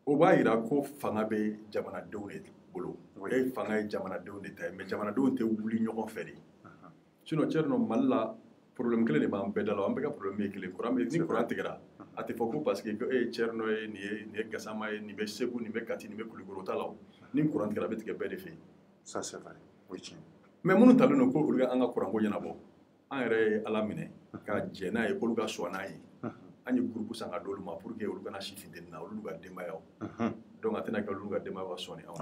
o b'a yira ko fanga bɛ jamanadenw de bolo fanga ye jamanadenw de ta ye mais jamanadenw tɛ wuli ɲɔgɔn fɛ de sinon cɛ dɔ Mali la problème kelen de b'an bɛɛ da la an bɛɛ ka problème ye kelen ni courant tigɛra a tɛ fɔ ko parce que e ye cɛ dɔ ye nin ye Gasama ye nin bɛ Segu nin bɛ Kati nin bɛ Kulikoro ta la ni courant tigɛra a bɛ tigɛ bɛɛ de fɛ yen ça c'est vrai o ye tiɲɛ mais minnu talen don ko olu ka an ka courant ko ɲɛnabɔ an yɛrɛ ye Ala minɛ ka jɛ n'a ye k'olu ka sɔn n'a ye an ye groupe san ka d'olu ma pour que olu kana si funteni na olu ka denbayaw donc a tɛna kɛ olu ka denbayaw ka sɔn ni anw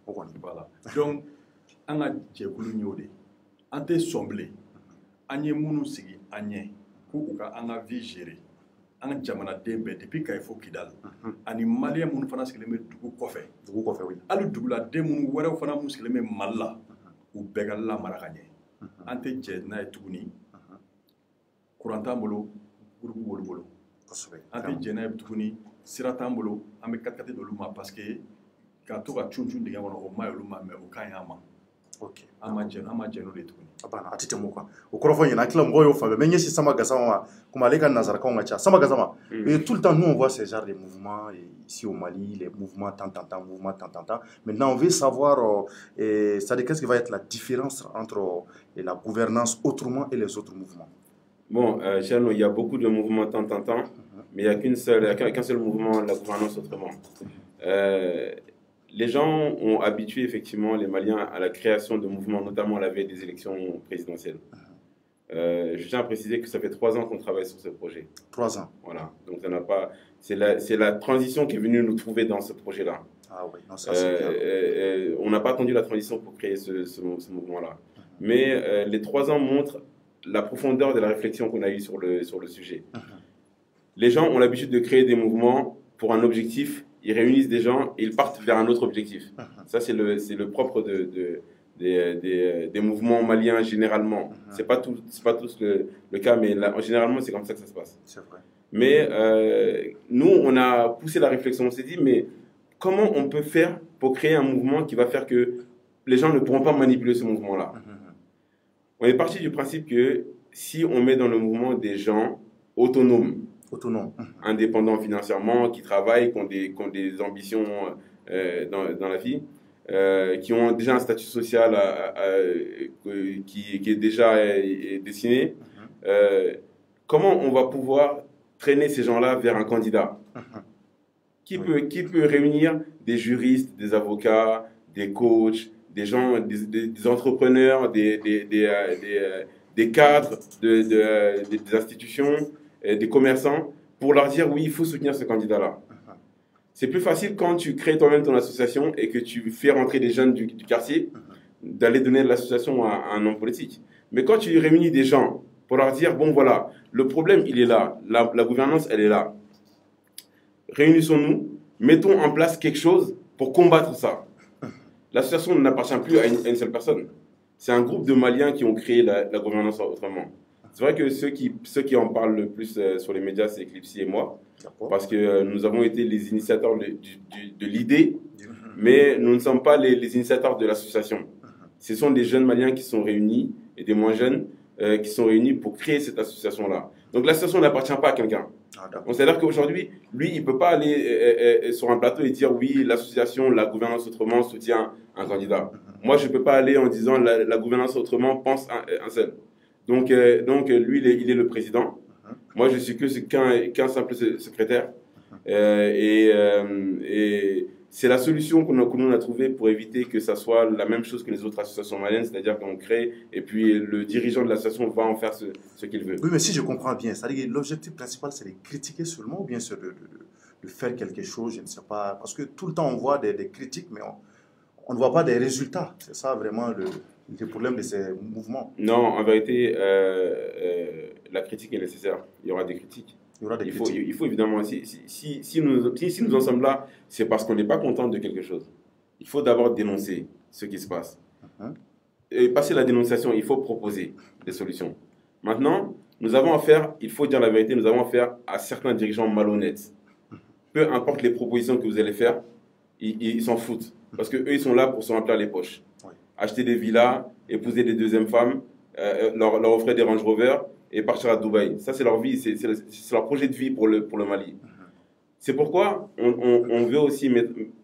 o kɔni voilà donc an ka jɛkulu y'o de an tɛ sɔn bilen an ye minnu sigi an ɲɛ ko u ka an ka vie gérer an ka jamanaden bɛɛ depuis Kayi fo Kidal ani maliyɛn minnu fana sigilen bɛ dugu kɔfɛ oui. hali duguladen minnu wɛrɛw fana minnu sigilen bɛ Mali la u bɛɛ ka lamara ka ɲɛ an tɛ jɛ n'a ye tuguni kuran t'an bolo gurupu b'olu bolo an tɛ jɛ n'a ye tuguni sira t'an bolo an bɛ kati d'olu ma parce que ka to ka cun dingɛ kɔnɔ o ma ye olu ma mais o ka ɲi an ma an ma jɛ n'o de tuguni a tɛ tɛmɛ o kan o kɔrɔ fɔ ɲɛna hakili la mɔgɔw y'o faamuya mais ɲɛsin Sama Gassama ma komi ale ka nanzarakanw ka ca Sama Gassama tout le temps nous on voit ces genres de mouvements ici au Mali, les mouvements tant maintenant on veut savoir c'est-à-dire qu'est-ce qui va être la différence entre la gouvernance autrement et les autres mouvements. Bon, Chano, il y a beaucoup de mouvements tant, mais il n'y a qu'un seul mouvement, la gouvernance autrement. Les gens ont habitué effectivement les Maliens à la création de mouvements, notamment à la veille des élections présidentielles. Je tiens à préciser que ça fait 3 ans qu'on travaille sur ce projet. 3 ans. Voilà, donc ça n'a pas. C'est la transition qui est venue nous trouver dans ce projet-là. Ah oui, non, ça c'est bien. On n'a pas attendu la transition pour créer ce mouvement-là. Mais les 3 ans montrent la profondeur de la réflexion qu'on a eue sur le sujet. Les gens ont l'habitude de créer des mouvements pour un objectif, ils réunissent des gens et ils partent vers un autre objectif. Ça, c'est le propre des mouvements maliens généralement. C'est pas tous le cas, mais généralement, c'est comme ça que ça se passe. C'est vrai. Mais nous, on a poussé la réflexion, on s'est dit, mais comment on peut faire pour créer un mouvement qui va faire que les gens ne pourront pas manipuler ce mouvement-là? On est parti du principe que si on met dans le mouvement des gens autonomes, indépendants financièrement, qui travaillent, qui ont des ambitions dans la vie, qui ont déjà un statut social qui est déjà dessiné, comment on va pouvoir traîner ces gens-là vers un candidat qui peut réunir des juristes, des avocats, des coachs, des gens, des entrepreneurs, des cadres des institutions, des commerçants, pour leur dire oui, il faut soutenir ce candidat-là. C'est plus facile quand tu crées toi-même ton association et que tu fais rentrer des jeunes du quartier, d'aller donner de l'association à un homme politique. Mais quand tu réunis des gens pour leur dire, bon voilà, le problème il est là, la gouvernance elle est là. Réunissons-nous, mettons en place quelque chose pour combattre ça. L'association n'appartient plus à une seule personne. C'est un groupe de Maliens qui ont créé la gouvernance autrement. C'est vrai que ceux qui en parlent le plus sur les médias, c'est Eclipsy et moi, parce que nous avons été les initiateurs de l'idée, mais nous ne sommes pas les initiateurs de l'association. Ce sont des jeunes Maliens qui sont réunis, et des moins jeunes, qui sont réunis pour créer cette association-là. Donc l'association n'appartient pas à quelqu'un. C'est-à-dire qu'aujourd'hui, lui, il ne peut pas aller sur un plateau et dire oui, l'association, la gouvernance autrement soutient un candidat. Moi, je ne peux pas aller en disant la gouvernance autrement pense un seul. Donc lui, il est le président. Moi, je suis qu'un simple secrétaire. Et c'est la solution que nous a trouvée pour éviter que ça soit la même chose que les autres associations maliennes, c'est-à-dire qu'on crée et puis le dirigeant de l'association va en faire ce qu'il veut. Oui, mais si je comprends bien, c'est-à-dire que l'objectif principal, c'est de critiquer seulement ou bien c'est de faire quelque chose, je ne sais pas. Parce que tout le temps, on voit des critiques, mais on ne voit pas des résultats. C'est ça vraiment le problème de ces mouvements. Non, en vérité, la critique est nécessaire. Il y aura des critiques. Il faut évidemment, si nous en sommes là, c'est parce qu'on n'est pas content de quelque chose. Il faut d'abord dénoncer ce qui se passe. Et passer la dénonciation, il faut proposer des solutions. Maintenant, nous avons affaire, il faut dire la vérité, nous avons affaire à certains dirigeants malhonnêtes. Peu importe les propositions que vous allez faire, ils s'en foutent. Parce qu'eux, ils sont là pour se remplir les poches. Acheter des villas, épouser des deuxièmes femmes, leur offrir des Range Rover et partir à Dubaï. Ça, c'est leur vie, c'est leur projet de vie pour le Mali. C'est pourquoi on veut aussi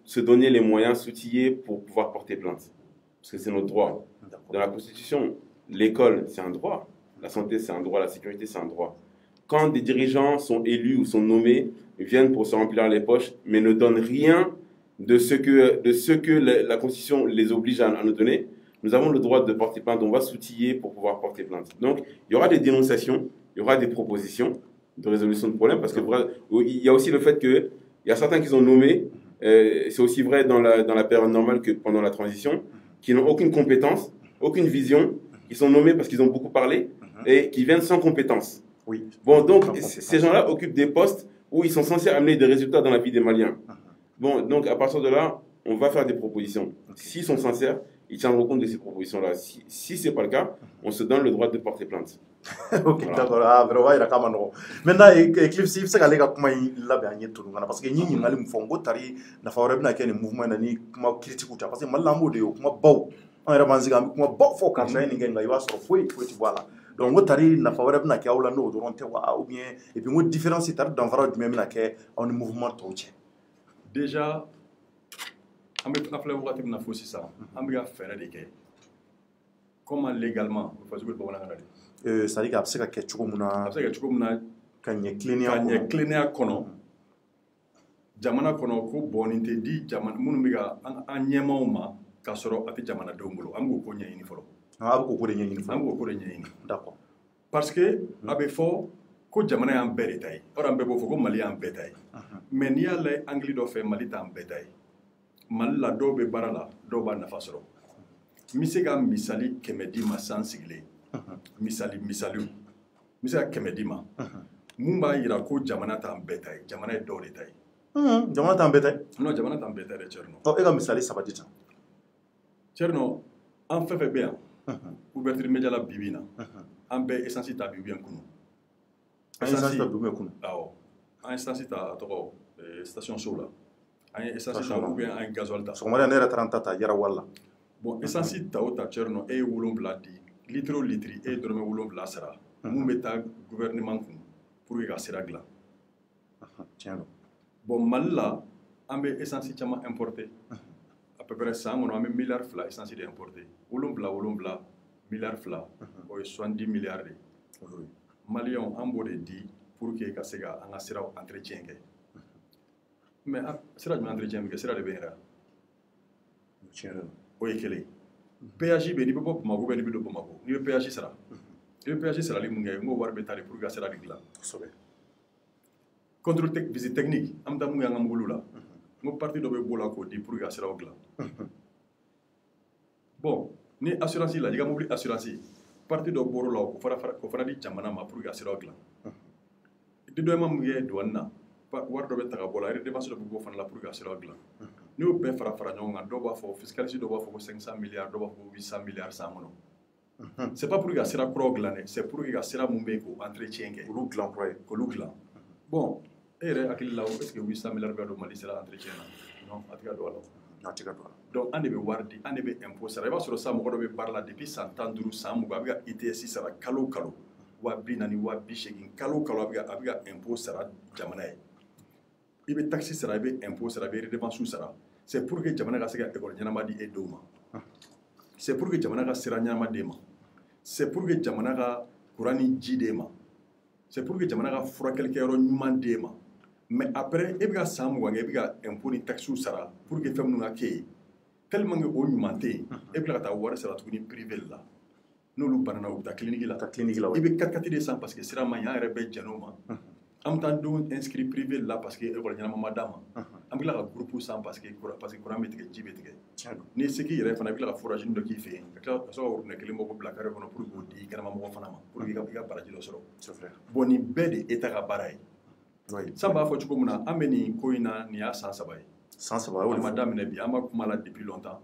se donner les moyens, s'outiller pour pouvoir porter plainte. Parce que c'est notre droit. Dans la Constitution, l'école, c'est un droit. La santé, c'est un droit. La sécurité, c'est un droit. Quand des dirigeants sont élus ou sont nommés, ils viennent pour se remplir les poches, mais ne donnent rien de ce que la Constitution les oblige à nous donner, nous avons le droit de porter plainte. On va s'outiller pour pouvoir porter plainte. Donc, il y aura des dénonciations, il y aura des propositions de résolution de problèmes, parce qu'il y a aussi le fait qu'il y a certains qui sont nommés, c'est aussi vrai dans la période normale que pendant la transition, qui n'ont aucune compétence, aucune vision, qui sont nommés parce qu'ils ont beaucoup parlé, et qui viennent sans compétence. Oui. Bon, donc, ces gens-là occupent des postes où ils sont censés amener des résultats dans la vie des Maliens. Bon, donc, à partir de là, on va faire des propositions. S'ils sont sincères, ils tiendront compte de ces propositions-là. Si ce n'est pas le cas, on se donne le droit de porter plainte. Ok, d'accord. Ah, vraiment, il a quand même. Maintenant, Eclipse, il faut que les gars parce que ni ngali mfongo tari na faveur na kene mouvement na ni kuma critique parce que malambo de yo kuma baw on era manziga kuma baw fo ka sai ni ngai wa so foi ti voilà donc ngo tari na faveur na ka wala no doron te wa ou bien et puis ngo différence tari d'environ du même na ke on mouvement touche déjà am be afla wakati na fo ça am ga faire de ke comment légalement il faut que bon na ça dit que c'est que tu comme na kanye cleaner kono jamana kono ko boninte di jamana munu biga an nyemaw ma ka soro ati jamana dongolo am ko nyayini folo am ko nyayini folo am ko nyayini d'accord parce que abe fo ko jamana yan bere tay ora be bo fo ko mali yan betay mais ni ale angli do fe mali tan betay mal la do be barala do ba nafa soro misega misali kemedi ma sansigle misali kemedima mun b'a yira ko jamana t'an bɛɛ ta ye jamana ye dɔw de ta ye jamana t'an bɛɛ ta ye non jamana t'an bɛɛ ta ye dɛ Thierno e ka misali saba di tan Thierno an fɛn fɛn bɛ yan ouverture média la bi bi na an bɛɛ essence ta bi ou bien kunu essence ta bi ou bien kunu awɔ an essence ta a tɔgɔ station sow la an ye essence ta ou bien an ye gasoil ta sɔgɔmada ne yɛrɛ taara ta yɛrɛ wala bon essence ta o ta Thierno e ye 7 di litre o litre e ye dɔrɔmɛ 7 sara mun bɛ taa gouvernement kun pour que ka sira dilan bon Mali la an bɛ essence caman importé à peu près san kɔnɔ an bɛ miliyari 2 essence de importé 7 miliyari 2 o ye 70 milliards de maliyɛnw an b'o de di pour que ka se ka an ka siraw entretien kɛ mais sira jumɛn entretien bɛ kɛ sira de bɛ yɛrɛ o ye kelen péage bɛ n'i bɛ bɔ Bamako n'i bɛ don Bamako n'i bɛ péage sara i bɛ péage sarali mun kɛ n ko wari bɛ taa de pour que ka sira de dilan contrôle visite technique an bɛ taa mun kɛ an ka mobili la n ko partie dɔ bɛ bɔ la k'o di pour que ka siraw dilan bon ni assurance la i ka mobili assurance partie dɔ bɔr'o la k'o fana di jamana ma pour que ka siraw dilan i dɔ ma mun kɛ douane na wari dɔ bɛ ta ka bɔ la redevance dɔ bɛ bɔ fana la pour que ka siraw dilan n'i y'o bɛɛ fara ɲɔgɔn kan dɔw b'a fɔ fiscaliste dɔw b'a fɔ ko 500 milliards dɔw b'a fɔ ko 800 milliards san kɔnɔ c'est pas pour que ka sira kuraw dilan dɛ c'est pour que ka sira mun bɛ yen k'o entretien kɛ k'olu dilan kura ye k'olu dilan bon e yɛrɛ hakili la est ce que 800 milliards bɛ don Mali sira entretien na non a tɛ ka don a la a tɛ ka don a la donc an de bɛ wari di an de bɛ impôt sara i b'a sɔrɔ sisan mɔgɔ dɔ bɛ baara la depuis san 15 san 20 a bɛ ka ITS sara kalo kalo 40,000 40,80 kalo kalo a bɛ ka impôt sara jamana ye i bɛ taxe sara i bɛ impôt sara i bɛ redevance sara c'est pour que jamana ka se ka école ɲɛnama di e denw ma c'est pour que jamana ka sira ɲɛnama d'e ma c'est pour que jamana ka courant ni ji d'e ma c'est pour que jamana ka furakɛlikɛyɔrɔ ɲuman d'e ma mais après e bɛ ka san 20 kɛ e bɛ ka impôt ni taxe sara pour que fɛn minnu ka kɛ yen tellement que o ɲuman tɛ yen e bɛ tila ka taa wari sara tuguni privé la n'olu banana u bɛ taa clinique la i bɛ 4x4 de san parce que sira man ɲi an yɛrɛ bɛ jɛn o ma an bɛ taa denw inscrit privé la parce que école ɲɛnama ma d'a ma an bɛ tila ka groupe san parce que courant bɛ tigɛ ji bɛ tigɛ n'i se k'i yɛrɛ fana i bɛ tila ka forage dɔ k'i fɛ yen ka tila ka sɔrɔ ka robinet kelen bɔ k'o bila carré kɔnɔ pour que k'o di kɛnɛmamɔgɔ fana ma pour que i ka baraji dɔ sɔrɔ bon nin bɛɛ de État ka baara ye san b'a fɔ cogo min na an bɛ nin ko in na nin y'a san 3 ye san 3 o de ma daminɛ bi an b'a kuma la depuis longtemps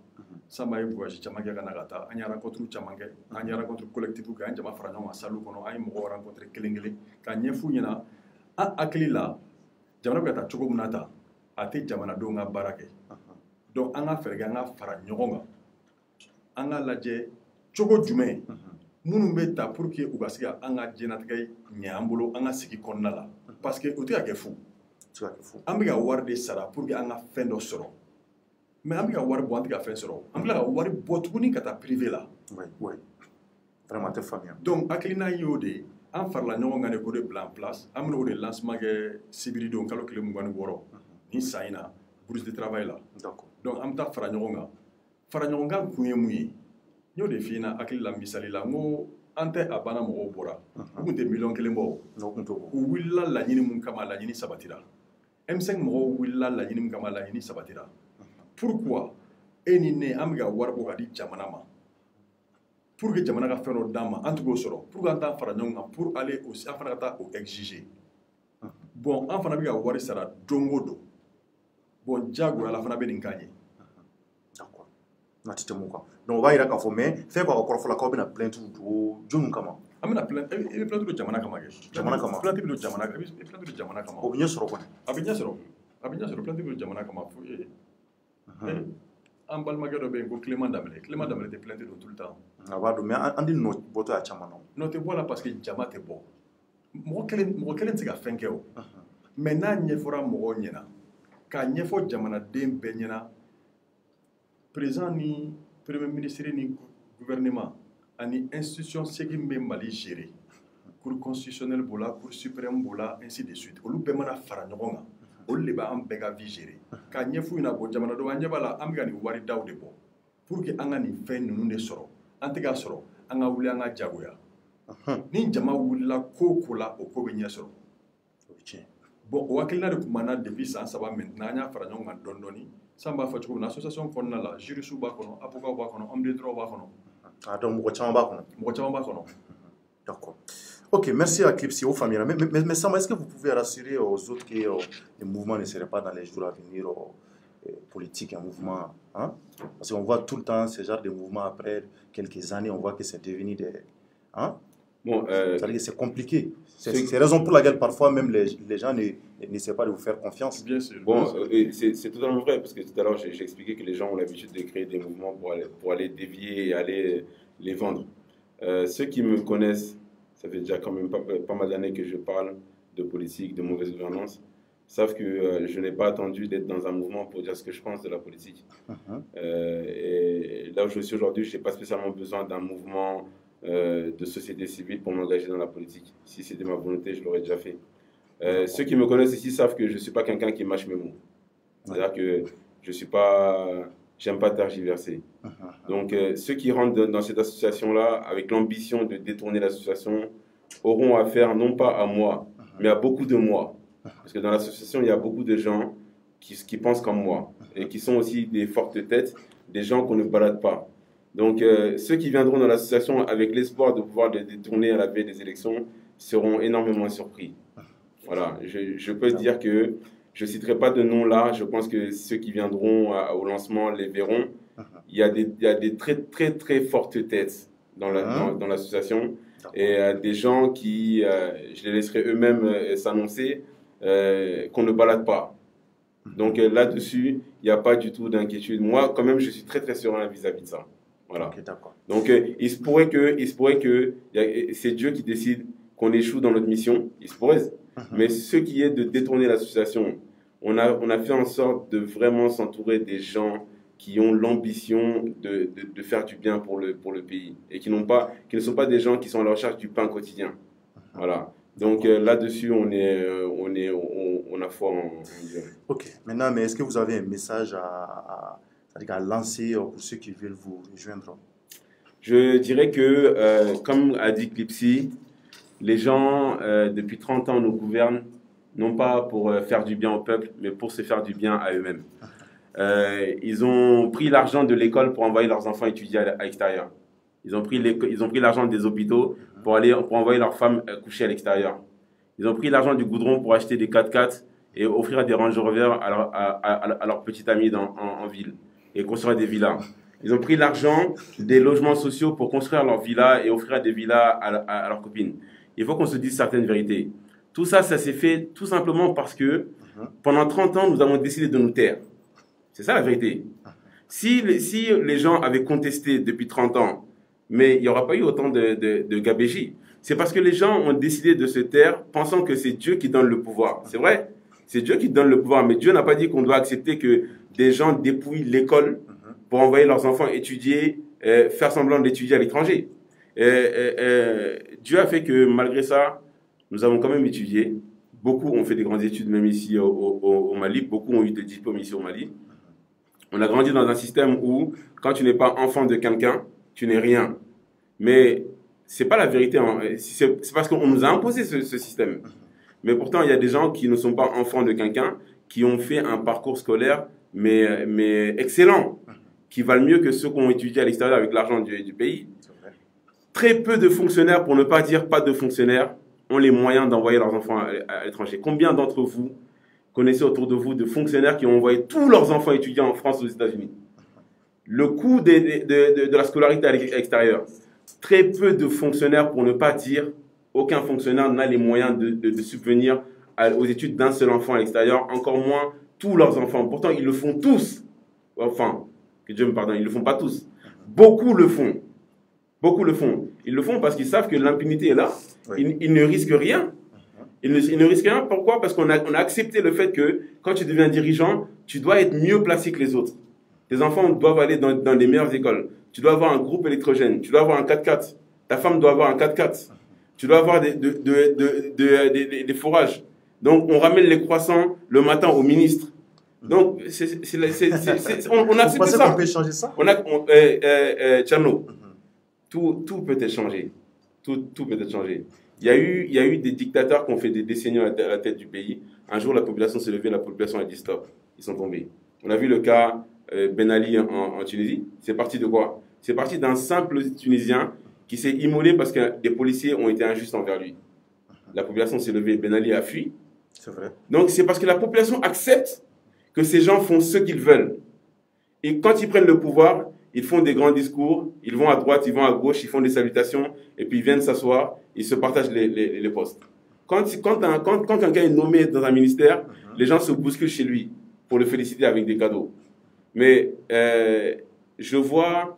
Samba ye voyage caman kɛ ka na ka taa an ye rencontre caman kɛ an ye rencontre collective kɛ an ye jama fara ɲɔgɔn kan salle kɔnɔ an ye mɔgɔw rencontre kelen kelen ka ɲɛf'u ɲɛna an hakili la jamana bɛ ka taa cogo min na ta a tɛ jamanadenw ka baara kɛ donc an ka fɛɛrɛ kɛ an ka fara ɲɔgɔn kan an ka lajɛ cogo jumɛn minnu bɛ ta pour que u ka se ka an ka diɲɛlatigɛ ɲɛ an bolo an ka sigi kɔnɔna la parce que o tɛ ka kɛ fu an bɛ ka wari de sara pour que an ka fɛn dɔ sɔrɔ mais an bɛ ka wari bɔ an tɛ ka fɛn sɔrɔ an bɛ ka wari bɔ tuguni ka taa privé la vraiment tɛ faamuya donc hakilina y'o de an farala ɲɔgɔn kan de k'o de bila en place an bɛna o de lancement kɛ sibiridenw kalo tile 26 ni san in na bourse de travail la donc an bɛ taa fara ɲɔgɔn kan kun ye mun ye n y'o de f'i ɲɛna hakili la misali la n ko an tɛ a banna mɔgɔw bɔra u tun tɛ miliyɔn 1 bɔ u wulila laɲini mun kama laɲini sabatira M5 mɔgɔw wulila laɲini mun kama laɲini sabatira pourquoi e ni ne an bɛ ka wari bɔ ka di jamana ma pour que jamana ka fɛn dɔ d'an ma an t'o sɔrɔ pour que an t'an fara ɲɔgɔn kan pour aller aussi an fana ka taa o exiger bon an fana bɛ ka wari sara don o don bon diyagoya fana bɛ nin k'an ye. D'accord n'a tɛ tɛmɛ o kan donc o b'a yira k'a fɔ mais fɛn b'a kɔrɔfɔla k'aw bɛna plainte don jɔnni kama. An bɛna plainte i bɛ plainte don jamana kama kɛ. Jamana kama plainte bɛ don jamana i bɛ plainte don jamana kama. O bɛ ɲɛ sɔrɔ kɔni. A bɛ ɲɛ sɔrɔ plainte bɛ don jamana kama fo an balimakɛ dɔ bɛ yen ko Clément Damele tɛ plainte don tout le temps. A b'a dɔn mais an di nɔ bɔtɔ a caman na. Nɔ tɛ bɔ la parce que jama tɛ bɔ mɔgɔ kelen tɛ se ka fɛn kɛ o mais n'a ɲɛfɔra mɔgɔw ɲɛna k'a ɲɛfɔ jamanaden bɛɛ ɲɛna président ni premier ministre ni gouvernement ani institution segin bɛ Mali gérer cour constitutionnelle b'o la cour suprême b'o la ainsi de suite olu bɛɛ mana fara ɲɔgɔn kan olu de b'an bɛɛ ka vie gérer k'a ɲɛf'u ɲɛna bɔ jamanadenw an ɲɛ b'a la an bɛ ka nin wari daw de bɔ pour que an ka nin fɛn ninnu de sɔrɔ an tɛ k'a sɔrɔ an ka wuli an ka jagoya ni jama wulila ko o ko la o ko bɛ ɲɛ sɔrɔ bon o hakilina de tun b'an na depuis san 3 maintenant an y'a fara ɲɔgɔn kan dɔɔni dɔɔni san b'a fɔ cogo min na association kɔnɔna la juristes b'a kɔnɔ avocats b'a kɔnɔ hommes de droit b'a kɔnɔ. Ah donc mɔgɔ caman b'a kɔnɔ. Mɔgɔ caman b'a kɔnɔ. D'accord. Ok, merci à Clipsy, aux familles. Mais Samba, est-ce que vous pouvez rassurer aux autres que les mouvements ne seraient pas dans les jours à venir politiques, un mouvement hein? Parce qu'on voit tout le temps ce genre de mouvement après quelques années, on voit que c'est devenu des... Hein? Bon, c'est-à-dire que c'est compliqué. C'est la raison pour laquelle parfois même les gens n'essaient pas de vous faire confiance. Bien sûr. Bon, c'est totalement vrai, parce que tout à l'heure j'ai expliqué que les gens ont l'habitude de créer des mouvements pour aller dévier et aller les vendre. Ceux qui me connaissent, ça fait déjà quand même pas mal d'années que je parle de politique, de mauvaise gouvernance, savent que je n'ai pas attendu d'être dans un mouvement pour dire ce que je pense de la politique. Et là où je suis aujourd'hui, je n'ai pas spécialement besoin d'un mouvement de société civile pour m'engager dans la politique. Si c'était ma volonté, je l'aurais déjà fait. Ceux qui me connaissent ici savent que je ne suis pas quelqu'un qui mâche mes mots. C'est-à-dire que je suis pas... J'aime pas tergiverser. Donc, ceux qui rentrent dans cette association-là, avec l'ambition de détourner l'association, auront affaire non pas à moi, mais à beaucoup de moi. Parce que dans l'association, il y a beaucoup de gens qui pensent comme moi, et qui sont aussi des fortes têtes, des gens qu'on ne balade pas. Donc, ceux qui viendront dans l'association avec l'espoir de pouvoir les détourner à la veille des élections seront énormément surpris. Voilà, je peux dire que je ne citerai pas de nom là, je pense que ceux qui viendront au lancement les verront. Il y a des très fortes têtes dans l'association et des gens qui, je les laisserai eux-mêmes s'annoncer, qu'on ne balade pas. Donc là-dessus, il n'y a pas du tout d'inquiétude. Moi, quand même, je suis très serein vis-à-vis de ça. Voilà. Okay, donc il se pourrait que c'est Dieu qui décide qu'on échoue dans notre mission. Il se pourrait. Mais ce qui est de détourner l'association, on a fait en sorte de vraiment s'entourer des gens qui ont l'ambition de faire du bien pour le pays et qui ne sont pas des gens qui sont à la recherche du pain quotidien. Voilà. Donc là-dessus, on a foi en Dieu. Ok. Maintenant, mais est-ce que vous avez un message à lancer pour ceux qui veulent vous rejoindre? Je dirais que, comme a dit Clipsy, les gens, depuis 30 ans, nous gouvernent, non pas pour faire du bien au peuple, mais pour se faire du bien à eux-mêmes. Ils ont pris l'argent de l'école pour envoyer leurs enfants étudier à l'extérieur. Ils ont pris l'argent des hôpitaux pour envoyer leurs femmes coucher à l'extérieur. Ils ont pris l'argent du goudron pour acheter des 4x4 et offrir des Range Rover à leurs petits amis en ville et construire des villas. Ils ont pris l'argent des logements sociaux pour construire leurs villas et offrir des villas à leurs copines. Il faut qu'on se dise certaines vérités. Tout ça, ça s'est fait tout simplement parce que pendant 30 ans, nous avons décidé de nous taire. C'est ça la vérité. Si les gens avaient contesté depuis 30 ans, mais il n'y aura pas eu autant de gabégie. C'est parce que les gens ont décidé de se taire pensant que c'est Dieu qui donne le pouvoir. C'est vrai, c'est Dieu qui donne le pouvoir, mais Dieu n'a pas dit qu'on doit accepter que des gens dépouillent l'école pour envoyer leurs enfants étudier, faire semblant d'étudier à l'étranger. Dieu a fait que malgré ça, nous avons quand même étudié. Beaucoup ont fait des grandes études, même ici au Mali. Beaucoup ont eu des diplômes ici au Mali. On a grandi dans un système où, quand tu n'es pas enfant de quelqu'un, tu n'es rien. Mais ce n'est pas la vérité. Hein. C'est parce qu'on nous a imposé ce système. Mais pourtant, il y a des gens qui ne sont pas enfants de quelqu'un, qui ont fait un parcours scolaire, mais excellent, qui valent mieux que ceux qui ont étudié à l'extérieur avec l'argent du pays. Très peu de fonctionnaires, pour ne pas dire pas de fonctionnaires, ont les moyens d'envoyer leurs enfants à l'étranger. Combien d'entre vous connaissez autour de vous de fonctionnaires qui ont envoyé tous leurs enfants étudier en France ou aux États-Unis? Le coût de la scolarité à l'extérieur. Très peu de fonctionnaires, pour ne pas dire aucun fonctionnaire n'a les moyens de subvenir aux études d'un seul enfant à l'extérieur, encore moins tous leurs enfants. Pourtant, ils le font tous. Enfin, que Dieu me pardonne, ils ne le font pas tous. Beaucoup le font. Beaucoup le font. Ils le font parce qu'ils savent que l'impunité est là. Oui. Ils ne risquent rien. Ils ne risquent rien. Pourquoi? Parce qu'on a accepté le fait que quand tu deviens dirigeant, tu dois être mieux placé que les autres. Tes enfants doivent aller dans les meilleures écoles. Tu dois avoir un groupe électrogène. Tu dois avoir un 4x4. Ta femme doit avoir un 4x4. Tu dois avoir des fourrages. Donc, on ramène les croissants le matin au ministre. Donc, on a accepté ça. On peut changer ça? Tcherno, tout peut être changé. Tout peut être changé. Il y a eu des dictateurs qui ont fait des décennies à la tête du pays. Un jour, la population s'est levée, la population a dit stop. Ils sont tombés. On a vu le cas Ben Ali en Tunisie. C'est parti de quoi? C'est parti d'un simple Tunisien qui s'est immolé parce que des policiers ont été injustes envers lui. La population s'est levée, Ben Ali a fui. C'est vrai. Donc c'est parce que la population accepte que ces gens font ce qu'ils veulent. Et quand ils prennent le pouvoir, ils font des grands discours, ils vont à droite, ils vont à gauche, ils font des salutations, et puis ils viennent s'asseoir, ils se partagent les postes. Quand quelqu'un est nommé dans un ministère, les gens se bousculent chez lui pour le féliciter avec des cadeaux. Mais je vois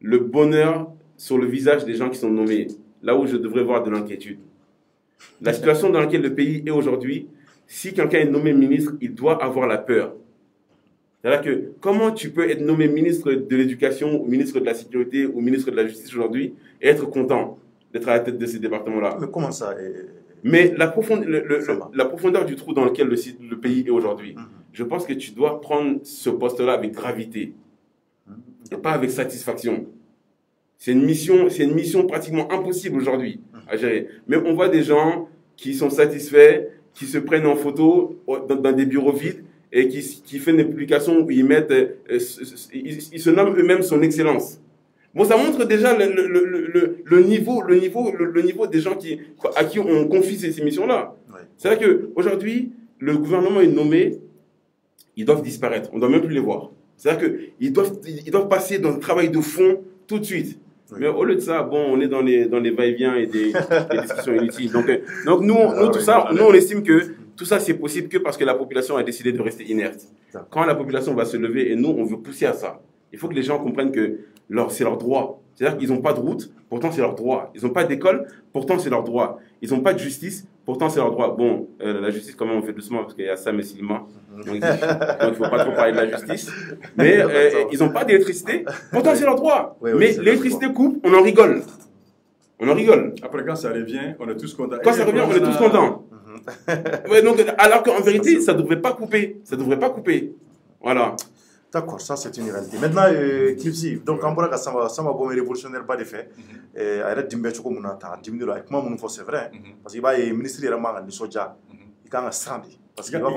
le bonheur sur le visage des gens qui sont nommés, là où je devrais voir de l'inquiétude. La situation dans laquelle le pays est aujourd'hui, si quelqu'un est nommé ministre, il doit avoir la peur. C'est-à-dire que comment tu peux être nommé ministre de l'Éducation, ou ministre de la Sécurité, ou ministre de la Justice aujourd'hui, et être content d'être à la tête de ces départements-là? Mais comment ça Mais la profondeur du trou dans lequel le pays est aujourd'hui, je pense que tu dois prendre ce poste-là avec gravité, et pas avec satisfaction. C'est une mission pratiquement impossible aujourd'hui à gérer. Mais on voit des gens qui sont satisfaits, qui se prennent en photo dans des bureaux vides et qui font des publications où ils mettent, ils se nomment eux-mêmes son excellence. Bon, ça montre déjà le niveau des gens à qui on confie ces missions-là. Ouais. C'est-à-dire qu'aujourd'hui, le gouvernement est nommé, ils doivent disparaître. On ne doit même plus les voir. C'est-à-dire qu'ils doivent passer dans le travail de fond tout de suite. Oui. Mais au lieu de ça, bon, on est dans les va-et-vient et des discussions inutiles. Donc nous, tout ça, nous, on estime que tout ça, c'est possible que parce que la population a décidé de rester inerte. Quand la population va se lever, et nous, on veut pousser à ça, il faut que les gens comprennent que c'est leur droit. C'est-à-dire qu'ils n'ont pas de route, pourtant c'est leur droit. Ils n'ont pas d'école, pourtant c'est leur droit. Ils n'ont pas de justice, pourtant c'est leur droit. Bon, la justice, quand même, on fait doucement parce qu'il y a Sam et Silma. Donc il ne faut pas trop parler de la justice. Mais ils n'ont pas d'électricité, pourtant c'est leur droit. Oui, mais l'électricité coupe, on en rigole. On en rigole. Après, quand ça revient, on est tous contents. Quand ça revient, on est tous contents. Ouais, donc, alors qu'en vérité, ça ne devrait pas couper. Ça ne devrait pas couper. Voilà. D'accord, ça c'est une réalité. Maintenant, Clipsy, donc en bras, ça m'a bon révolutionnaire pas de fait. Arrête d'imber choco mon attend, diminuer avec moi mon faut c'est vrai, parce qu'il va y ministre de la main de soja, il quand a sandi, parce qu'il va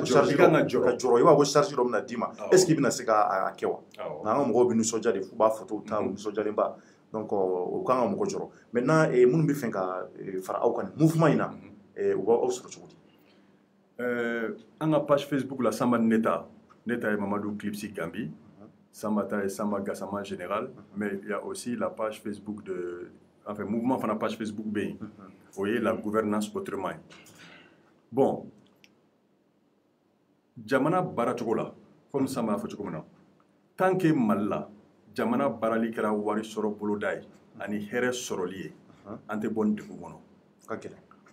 charger, il va charger l'homme na dima. Est-ce qu'il vient se à kewa? Na on go binu soja de fuba photo ta ou soja lemba. Donc au quand on go joro. Maintenant mon bi fenka fara au kan mouvement ina ou va au sur choco. En page Facebook la Samba Neta. Neta et Mamadou Clipsy Gambi, Sambata et Samba Gassama en général, mais il y a aussi la page Facebook mouvement de la page Facebook B. Vous voyez, la gouvernance autrement. Bon, Jamana Barachogola, comme Samba Fochokomana, tant que Malla, Jamana Barali Kara Wari Soro Bolodai, Ani Here Sorolier, Ante Bon de Kugono.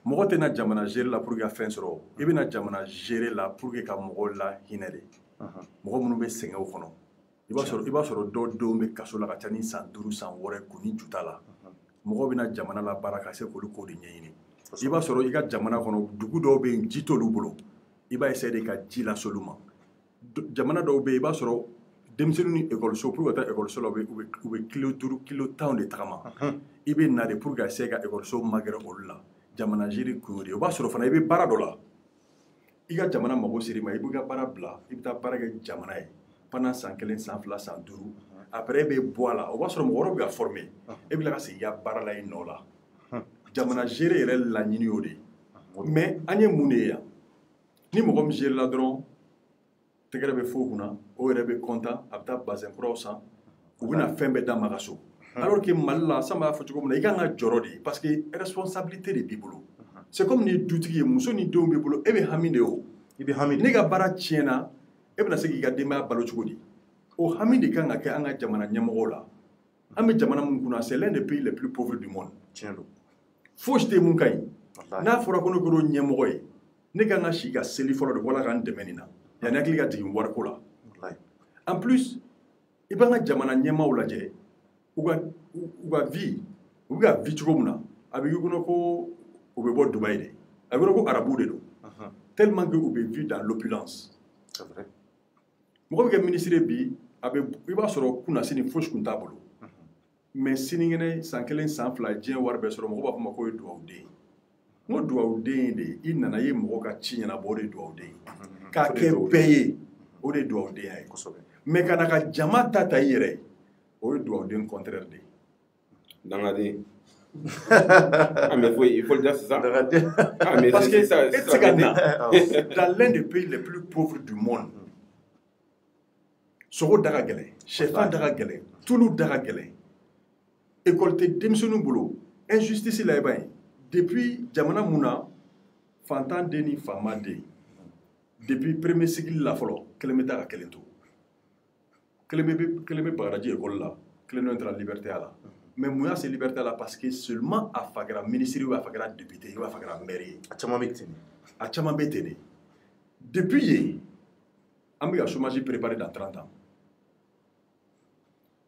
Mɔgɔ tɛna jamana gérer la pour que ka fɛn sɔrɔ i bɛna jamana gérer la pour que ka mɔgɔw la hinɛ de mɔgɔ minnu bɛ sɛgɛn o kɔnɔ i b'a sɔrɔ dɔw denw bɛ kaso la ka ca ni san 5 san 6 k'u ni juta la mɔgɔw bɛna jamana la baara ka se k'olu ko de ɲɛɲini i b'a sɔrɔ i ka jamana kɔnɔ dugu dɔw bɛ yen ji t'olu bolo i b'a essayer de ka ji las'olu ma jamana dɔw bɛ yen i b'a sɔrɔ denmisɛnninw ni ekɔliso pour ka taa ekɔliso la u bɛ kilo 5 kilo 10 de tagama i bɛ na de pour ka essayer ka ekɔliso magɛrɛ olu la jamana jiri kuri o b'a sɔrɔ fana i bɛ baara dɔ la i ka jamana mago seri ma i b'i ka baara bila i bɛ taa baara kɛ jamana ye pendant 101 100 fila 105 après be boila o b'a sɔrɔ mɔgɔ wɛrɛ bɛ ka former e bɛ ka segin i ka baara la i nɔ la jamana gérer yɛrɛ laɲini y'o de mais an ye mun de ye yan ni mɔgɔ min gérer la dɔrɔn tɛgɛrɛ bɛ fo kunna o yɛrɛ bɛ content a bɛ taa bazin kuraw san u bɛna fɛn bɛɛ d'a ma ka so alors que Mali la san b'a fɔ cogo min na i kan ka jɔrɔ de parce que responsabilité de b'i bolo c'est comme ni dutigi ye muso ni denw b'i bolo e bɛ hami de o i bɛ hami ne ka baara tiɲɛna e bɛna se k'i ka denbaya balo cogo di o hami de kan ka kɛ an ka jamana ɲɛmɔgɔw la an bɛ jamana min kunna c'est l'un des pays les plus pauvres du monde tiɲɛ don fosi tɛ mun ka ɲi n'a fɔra ko ne ko ɲɛmɔgɔ ye ne kan ka si ka seli fɔlɔ de wala ka n dɛmɛ nin na yanni hakili ka jigin wariko la en plus i b'an ka jamana ɲɛmaaw lajɛ u ka vie u bɛ ka vie cogo min na a bɛ k'i kɔnɔ ko u bɛ bɔ Dubaï de a bɛ kɔnɔ ko arabu de don tellement que u bɛ vie dans l'opulence mɔgɔ bɛ kɛ ministre bi a bɛ i b'a sɔrɔ kunna sini fosi kun t'a bolo mais sinikɛnɛ san 1 san 2 diɲɛ wari bɛɛ sɔrɔ mɔgɔ b'a fɔ ma ko ye duwawuden n ko duwawuden de i nana ye mɔgɔ ka ci ɲɛnabɔ o de ye duwawuden k'a kɛ bɛɛ ye o de ye duwawudenya ye mais ka na ka jama ta i yɛrɛ ye o ye duwawuden contraire de ye dangaden ah mais il faut le dire c'est ça ah mais parce que ça dans l'un des pays les plus pauvres du monde sogo daga gɛlɛn sɛfan daga gɛlɛn tulu daga gɛlɛn école tɛ denmisɛnninw bolo injustice la i b'a ye depuis jamana mun na fantan den ni faama den depuis premier cycle la fɔlɔ kelen bɛ taa ka kelen to kelen bɛ Bagadaji école la kelen dɔ taara Liberté la mais mun y'a se Liberté la parce que seulement a fa kɛra ministre ou a fa kɛra député ou a fa kɛra maire ye a caman bɛ ten de a caman bɛ ten de depuis yen an bɛ ka chômage préparé dans 30 ans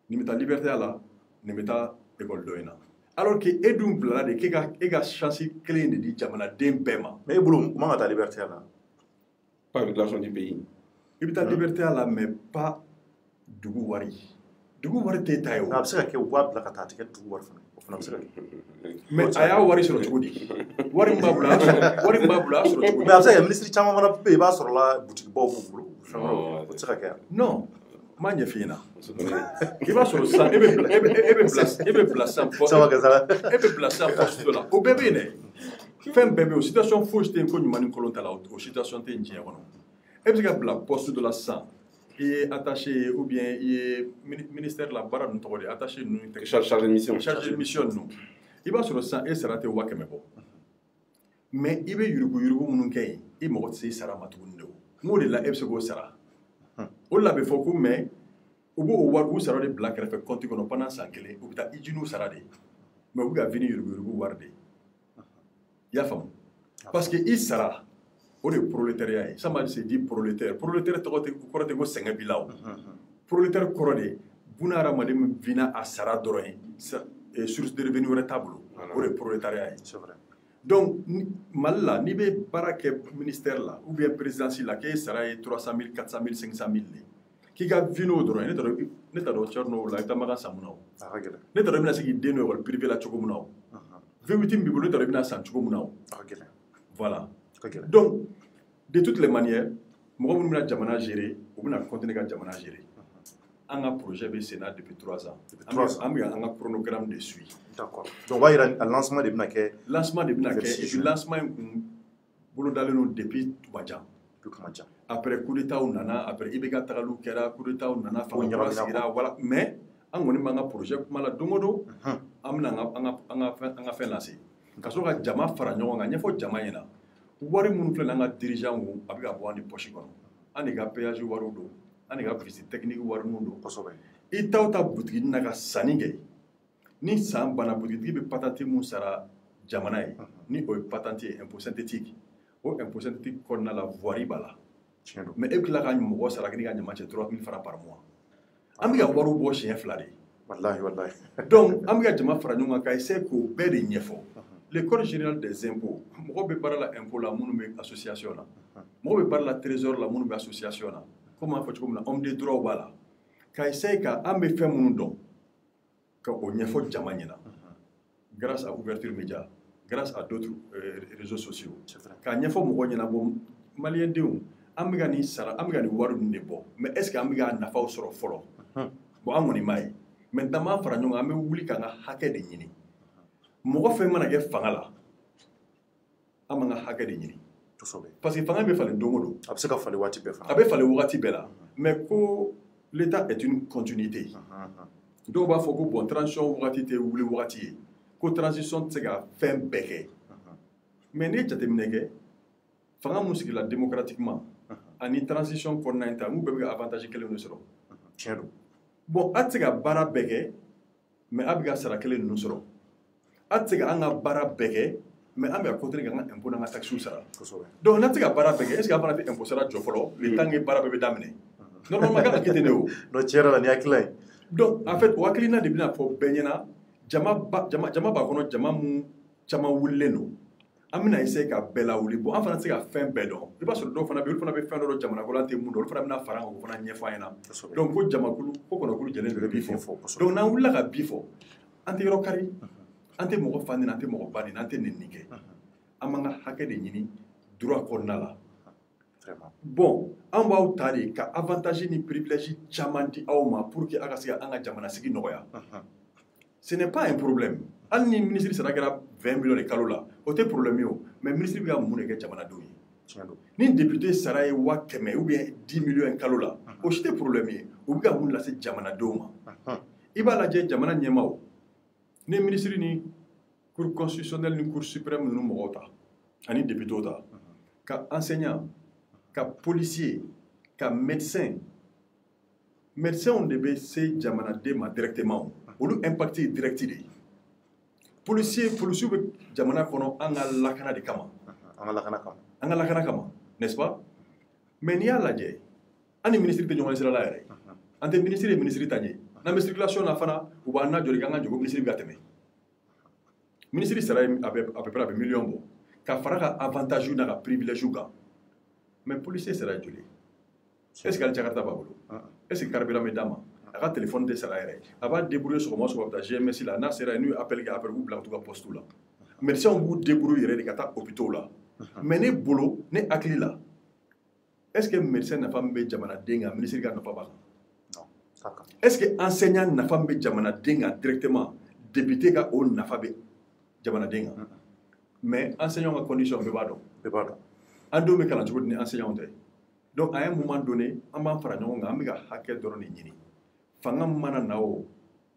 nin bɛ taa Liberté la nin bɛ taa école dɔ in na alors que e dun bilala de k'e ka chance kelen de di jamanaden bɛɛ ma mais e bolo o man ka taa Liberté la pas avec l'argent du pays i bɛ taa Liberté la mais pas dugu wari tɛ ta ye o a bɛ se ka kɛ u b'a bila ka taa tigɛ dugu wari fana o fana bɛ se ka kɛ mais a y'a wari sɔrɔ cogo di wari min b'a bolo a y'a sɔrɔ cogo di mais a bɛ se ka kɛ ministre caman fana bɛ yen i b'a sɔrɔ la butikibaw b'u bolo o tɛ se ka kɛ yan non n b'a ɲɛf'i ɲɛna i b'a sɔrɔ sisan e bɛ bila sisan poste dɔ la o bɛɛ bɛ yen dɛ fɛn bɛɛ bɛ yen o situation fosi tɛ yen ko ɲuman ni kolon t'a la o situation tɛ yen diɲɛ kɔnɔ e bɛ se ka bila poste dɔ la sisan i ye attaché ou bien i ye ministère la baara ninnu tɔgɔ de attaché ninnu chargé de mission ninnu i b'a sɔrɔ sisan e sara tɛ 100 bɔ mais i bɛ yurugu minnu kɛ yen i mago tɛ se i sara ma tuguni de o n k'o de la e bɛ se k'o sara o de la a bɛ fɔ ko mais u b'o wari u sara de bila kɛrɛfɛ compte kɔnɔ pendant san 1 u bɛ taa usine sara de mais u bɛ ka vie ni yurugu wari de i y'a faamu parce que i sara o de ye prolétariat ye ça m'a dit prolétaire tɔgɔ kɔrɔ tɛ ko sɛgɛn b'i la o prolétaire kɔrɔ de buna hadamaden min vina a sara dɔrɔn ye source de revenu wɛrɛ t'a bolo o de ye prolétariat ye donc Mali la n'i bɛ baara kɛ ministère la ou bien présidence la k'e sara ye 300 000 400 000 500 000 de k'i ka vie n'o dɔrɔn ye ne t'a dɔn cɛ n'o la i bɛ taa makan san mun na o ne t'a dɔn i bɛna se k'i den n'o école privé la cogo min na o V8 min b'i bolo ne t'a dɔn i bɛna san cogo min na o voilà donc de toutes les manières mɔgɔ minnu bɛna jamana gérer u bɛna continuer ka jamana gérer an ka projet bɛ senna depuis 3 ans an bɛ an ka chronogramme de suit d'accord donc o b'a yira a lancement de bɛna kɛ et puis lancement in kun bolodalen don depuis Tumajan après coup d'état nana après IBK tagaliw kɛra coup d'état nana fanga sigira voilà mais an kɔni b'an ka projet kuma la don o don an bɛna an ka fɛn lase ka sɔrɔ ka jama fara ɲɔgɔn kan ɲɛfɔ jama ɲɛna wari minnu filɛ n'an ka dirigeant a bɛ ka bɔ an ni poche kɔnɔ an de ka péage wariw don an de ka visite technique wari ninnu don kosɛbɛ i taa butigi na ka sanni kɛ ni san banna butigi bɛ patente mun sara jamana ye ni o ye patente ye impôt synthétique o impôt synthétique kɔnɔna la voirie b'a la mais e bɛ tila ka mɔgɔ sara k'i ka ɲama cɛ 3 000 francs par mois an bɛ ka wariw bɔ siɲɛ 2 de wallahi donc an bɛ ka jama fara ɲɔgɔn kan ka essayer k'o bɛɛ de ɲɛfɔ le code général des impôts mɔgɔ bɛ baara la impôt la minnu bɛ association na mɔgɔ bɛ baara la trésor la minnu bɛ association na comme an fɔ cogo min na homme de droit b'a la ka essayer ka an bɛ fɛn minnu dɔn ka o ɲɛfɔ jama ɲɛna grâce à ouverture média grâce à d'autres réseaux sociaux k'a ɲɛfɔ mɔgɔ ɲɛna bon maliyɛndenw an bɛ ka nin sara an bɛ ka nin wari ninnu de bɔ mais est ce que an bɛ ka nafaw sɔrɔ fɔlɔ bon an kɔni m'a ye maintenant m'an fara ɲɔgɔn kan an bɛ wuli k'an ka hakɛ de ɲini mɔgɔ fɛn mana kɛ fanga la an b'an ka hakɛ de ɲini parce que fanga bɛ falen don o don a bɛ se ka falen waati bɛɛ a bɛ falen wagati bɛɛ la mais ko l'état est une continuité dɔw b'a fɔ ko bon transition wagati tɛ wuli wagati ye ko transition tɛ se ka fɛn bɛɛ kɛ mais n'i ye jateminɛ kɛ fanga mun sigila démocratiquement ani transition kɔnɔna in ta n'u bɛɛ bɛ ka avantage kelen de sɔrɔ tiɲɛ don bon a tɛ se ka baara bɛɛ kɛ mais a bɛ ka sara kelen ninnu sɔrɔ a tɛ se ka an ka baara bɛɛ kɛ mais an bɛ ka continuer k'an ka impôt n'an ka taxes sara donc n'a tɛ se ka baara bɛɛ kɛ est ce que an fana tɛ impôt sara jɔ fɔlɔ le temps que baara bɛɛ bɛ daminɛ normalement kan ka kɛ ten de o non tiɲɛ yɛrɛ la ni hakilila ye donc en fait o hakilina de bɛna fɔ bɛɛ ɲɛna jama b'a kɔnɔ jama mun caman wulilen don an bɛna essayer ka bɛɛ lawuli bon an fana tɛ se ka fɛn bɛɛ dɔn i b'a sɔrɔ dɔw fana bɛ yen olu fana bɛ fɛn dɔ dɔn jamana kɔnɔ an tɛ mun dɔn olu fana bɛna fara an kan k'o fana ɲɛfɔ an ɲɛna donc ko jamakulu ko kɔnɔkulu jɛlen de bɛ bi fɔ donc n'an wulila ka bi fɔ an tɛ yɔrɔ kari an tɛ mɔgɔ fa nin an tɛ mɔgɔ ba nin an tɛ nɛni kɛ an b'an ka hakɛ de ɲini droit kɔnɔna la bon an b'aw ta de ka avantage ni privilège caman di aw ma pour que a ka se ka an ka jamana sigi nɔgɔya ce n'est pas un problème hali ni ministre sara kɛra 20 millions de kalo la o tɛ problème ye o mais ministre bɛ ka mun de kɛ jamanadenw ye ni député sara ye 100 ou bien 10 millions kalo la o si tɛ problème ye o bɛ ka mun lase jamanadenw ma i b'a lajɛ jamana ɲɛmaaw ni ministre ni cour constitutionnelle ni cour suprême ninnu mɔgɔw ta ani député ta ka enseignant ka policier ka médecin médecins de bɛ se jamanaden ma directement olu impacté direct de policiers bɛ jamana kɔnɔ an ka lakana de kama an ka lakana kama n'est-ce pas mais n'i y'a lajɛ an ni ministre tɛ ɲɔgɔn sira la yɛrɛ an tɛ ministre ye ministre ta ɲɛ n'an bɛ circulation na fana u b'an najɔ de k'an ka jogo ministre bɛ ka tɛmɛ ministre sara ye à peu près a bɛ million bɔ ka fara ka avantage n'a ka privilège kan mais policier sara ye joli est ce que hali jakarta b'a bolo est ce que carburant bɛ d'a ma a ka téléphone tɛ sara yɛrɛ a b'a débrouiller sɔgɔma o sɔgɔma a bɛ taa GMS la n'a sera yen n'u ye appel kɛ après u bila ka t'u ka poste la médecins b'u débrouiller yɛrɛ de ka taa hôpitaux la mais ne bolo ne hakili la est ce que médecin nafa min bɛ jamanaden kan ministre ka nafa b'a kan est ce que enseignant nafa min bɛ jamanaden kan directement député ka o nafa bɛ jamanaden kan mais enseignant ka condition bɛɛ b'a dɔn an denw bɛ kalan cogo di ni enseignant tɛ donc à un moment donné an b'an fara ɲɔgɔn kan an bɛ ka hakɛ dɔrɔn de ɲini fanga mana na o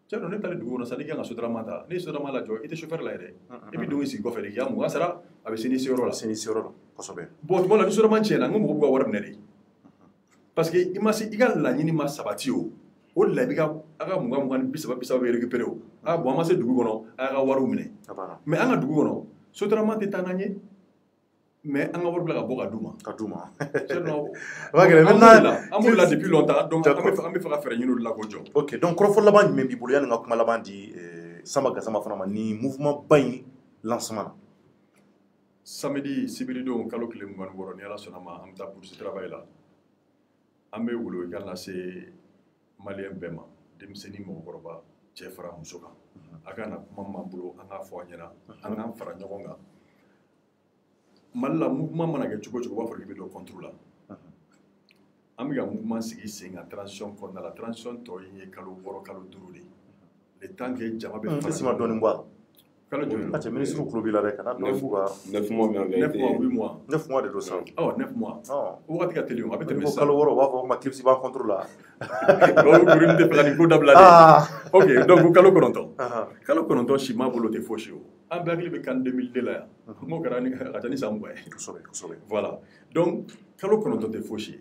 cɛ dɔn ne taalen dugu kɔnɔ sisan n'i kan ka sotarama ta n'i ye sotarama lajɔ i tɛ chauffeur la yɛrɛ i bɛ don i sigi kɔfɛ de k'i ka 20 sara a bɛ se n'i seyɔrɔ la kosɛbɛ bon tuma la ni sotarama tiɲɛna n ko mɔgɔw b'u ka wari minɛ de parce que i ma se i ka laɲini ma sabati o de la i bɛ ka a ka 20 ni 30 bɛ récupérer o bon an ma se dugu kɔnɔ a y'a ka wariw minɛ mais an ka dugu kɔnɔ sotarama tɛ taa n'an ye mais an ka wari bila ka bɔ ka d'u ma an b'o la depuis longtemps donc an bɛ fɛ ka fɛɛrɛ ɲini o de la k'o jɔ ok donc kɔrɔfɔ laban jumɛn b'i bolo yanni ka kuma laban di Samba Gassama fana ma ni mouvement ba in lancement na samedi sibiridon kalo 26 ni ala sɔnna ma an bɛ taa pour ce travail la an bɛ wolo kan lase maliyɛn bɛɛ ma denmisɛnnin mɔgɔkɔrɔba cɛ fara muso kan a ka na kuma m'an bolo an k'a fɔ an ɲɛna an k'an fara ɲɔgɔn kan Mali la mouvement mana kɛ cogo o cogo u b'a fɔ k'i bɛ don contre la an bɛ ka mouvement sigi sen kan transition kɔnɔna la transition tɔ ye kalo 6 kalo 5 de le temps que jama bɛ fara ma dɔɔnin bɔ a la kalo joli a cɛ ministre tulo b'i la dɛ kana dɔn f'u ka 9 mois mais en vérité 9 mois 8 mois 9 mois de don sa 9 mois o wagati ka teli o a bɛ tɛmɛ sisan kalo 6 u b'a fɔ ko ma kirisi b'an contre la olu tɛ fɛ ka nin ko dabila de ok donc kalo 9 si m'a bolo tɛ fosi o an bɛɛ hakili bɛ kan 2002 la yan n'o kɛra a ka ca ni san 20 ye kosɛbɛ voilà donc kalo 9 tɛ fosi ye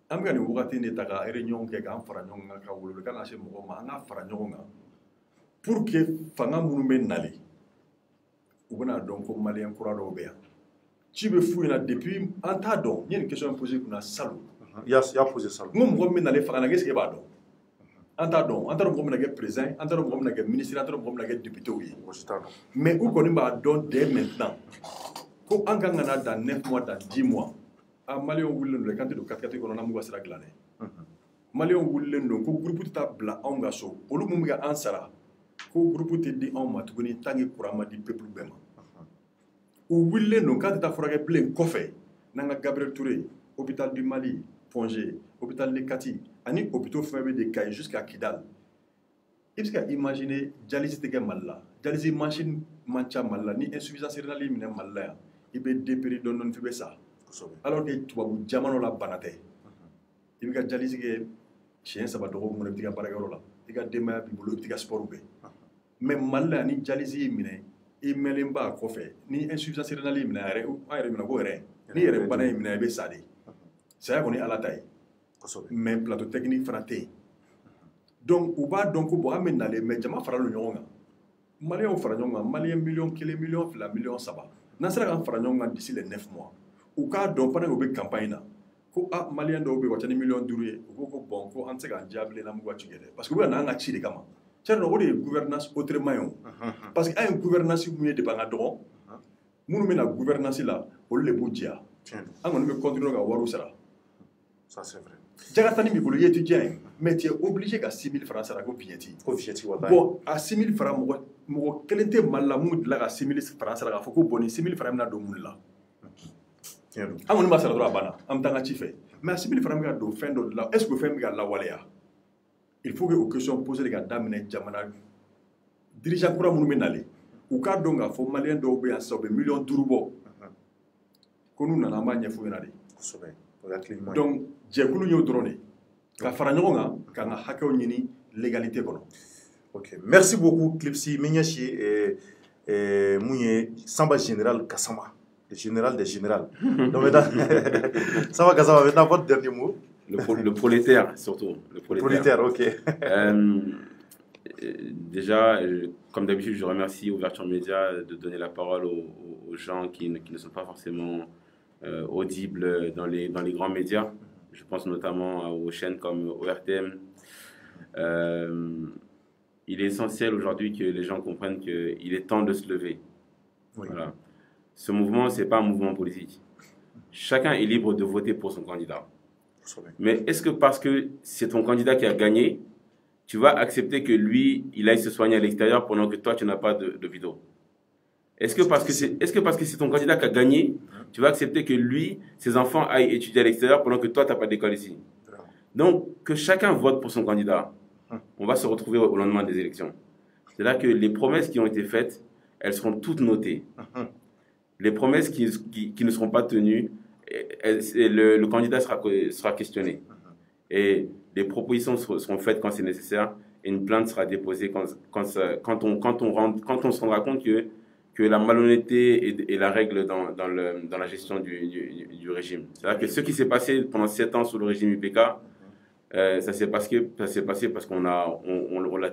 an bɛ ka nin wagati de ta ka réunion kɛ k'an fara ɲɔgɔn kan ka wolo ka na se mɔgɔw ma an ka fara ɲɔgɔn kan pour que fanga minnu bɛ nali u bɛna dɔn ko maliyɛn kura dɔw bɛ yan ci bɛ f'u ɲɛna depuis an t'a dɔn n ye nin question posé kunna salon i y'a posé salon n ko mɔgɔ min bɛ nalen fanga na est-ce que e b'a dɔn an t'a dɔn mɔgɔ min na kɛ président an t'a dɔn mɔgɔ min na kɛ ministre an t'a dɔn mɔgɔ min na kɛ député ye mais u kɔni b'a dɔn dès maintenant ko an kan ka na dans 9 mois dans 10 mois maliyɛnw wulilen don dɛ k'an tɛ don kati kɔnɔ n'an b'u ka sira dilan dɛ maliyɛnw wulilen don ko groupe tɛ taa bila anw ka so olu mun bɛ ka an sara ko groupe tɛ di anw ma tuguni tant que courant ma di peuple bɛɛ ma u wulilen don k'an tɛ taa furakɛ bilen kɔfɛ n'an ka Gabriel Touré hôpital du Mali, Pongé, hôpital de Kati, ani hôpitaux fermés de Kaye jusqu'à Kidal. Il faut imaginer dialyse de Malla, dialyse machine mancha Malla, ni insuffisance rénale mine Malla, il peut dépérir dans non fait ça. Alors que tu vas vous diamant la banate. Il faut dialyse que chien ça va de mon petit appareil là. Il faut démarrer bibolo petit sport be. Mais Malla ni dialyse mine, il mêle pas quoi faire. Ni insuffisance rénale mine arrêt ou arrêt mine go arrêt. Ni arrêt banane mine be sadi. C'est à qu'on est à la taille. Mais plateau technique fraté. Donc, on va donc amener dans les médias, mais faire le nyonga. Malien fera nyonga, Malien million, million saba. Nasera fera nyonga d'ici les 9 mois. Ou cas donc pendant que campagne ko a Malien do be watani million douroué, ko bon ko anse ga diable na mugwa tugede. Parce que we na nga chi de kama. Tcherno o de gouvernance autrement yo. Parce que une gouvernance mouye de banga dron. Munu mena gouvernance là, o le budja. An on be continuer ga waru sera. Ça c'est vrai. Jagatani mi bolo étudiant mais tu es obligé qu'à 6 000 francs ça la go vieti. Bon à 6 000 francs mo kelente malamu la 6 000 francs ça la faut ko boni 6 000 francs na do mulla. Amoni ma sala do abana am tanga ci fait. Mais à 6 000 francs ga do fin do la est-ce que fait ga la walea. Il faut que aux questions posées les gars damene jamana dirigeant kura munu menale. Ou ka donga fo malien do be asobe million durubo. Ko nu na ma nyefu na de. Donc, j'ai voulu nous donner. Légalité. Ok, merci beaucoup, Clipsy Minyachi et Mounié Samba Général Kassama, le général des générales. Donc, Samba Kassama, maintenant, votre dernier mot. Le prolétaire, surtout. Le prolétaire, ok. Déjà, comme d'habitude, je remercie Ouverture Média de donner la parole aux gens qui ne sont pas forcément audibles dans les grands médias. Je pense notamment aux chaînes comme ORTM. Il est essentiel aujourd'hui que les gens comprennent qu'il est temps de se lever. Oui. Voilà. Ce mouvement, ce n'est pas un mouvement politique. Chacun est libre de voter pour son candidat. Mais est-ce que parce que c'est ton candidat qui a gagné, tu vas accepter que lui, il aille se soigner à l'extérieur pendant que toi, tu n'as pas de vidéo? Est-ce que parce que c'est ton candidat qui a gagné, tu vas accepter que lui, ses enfants aillent étudier à l'extérieur pendant que toi, tu n'as pas d'école ici? Donc, que chacun vote pour son candidat. On va se retrouver au lendemain des élections. C'est là que les promesses qui ont été faites, elles seront toutes notées. Les promesses qui ne seront pas tenues, le candidat sera questionné. Et les propositions seront faites quand c'est nécessaire et une plainte sera déposée quand on se rendra compte que la malhonnêteté est la règle dans la gestion du régime. C'est-à-dire que ce qui s'est passé pendant 7 ans sous le régime UPK, ça s'est passé parce qu'on l'a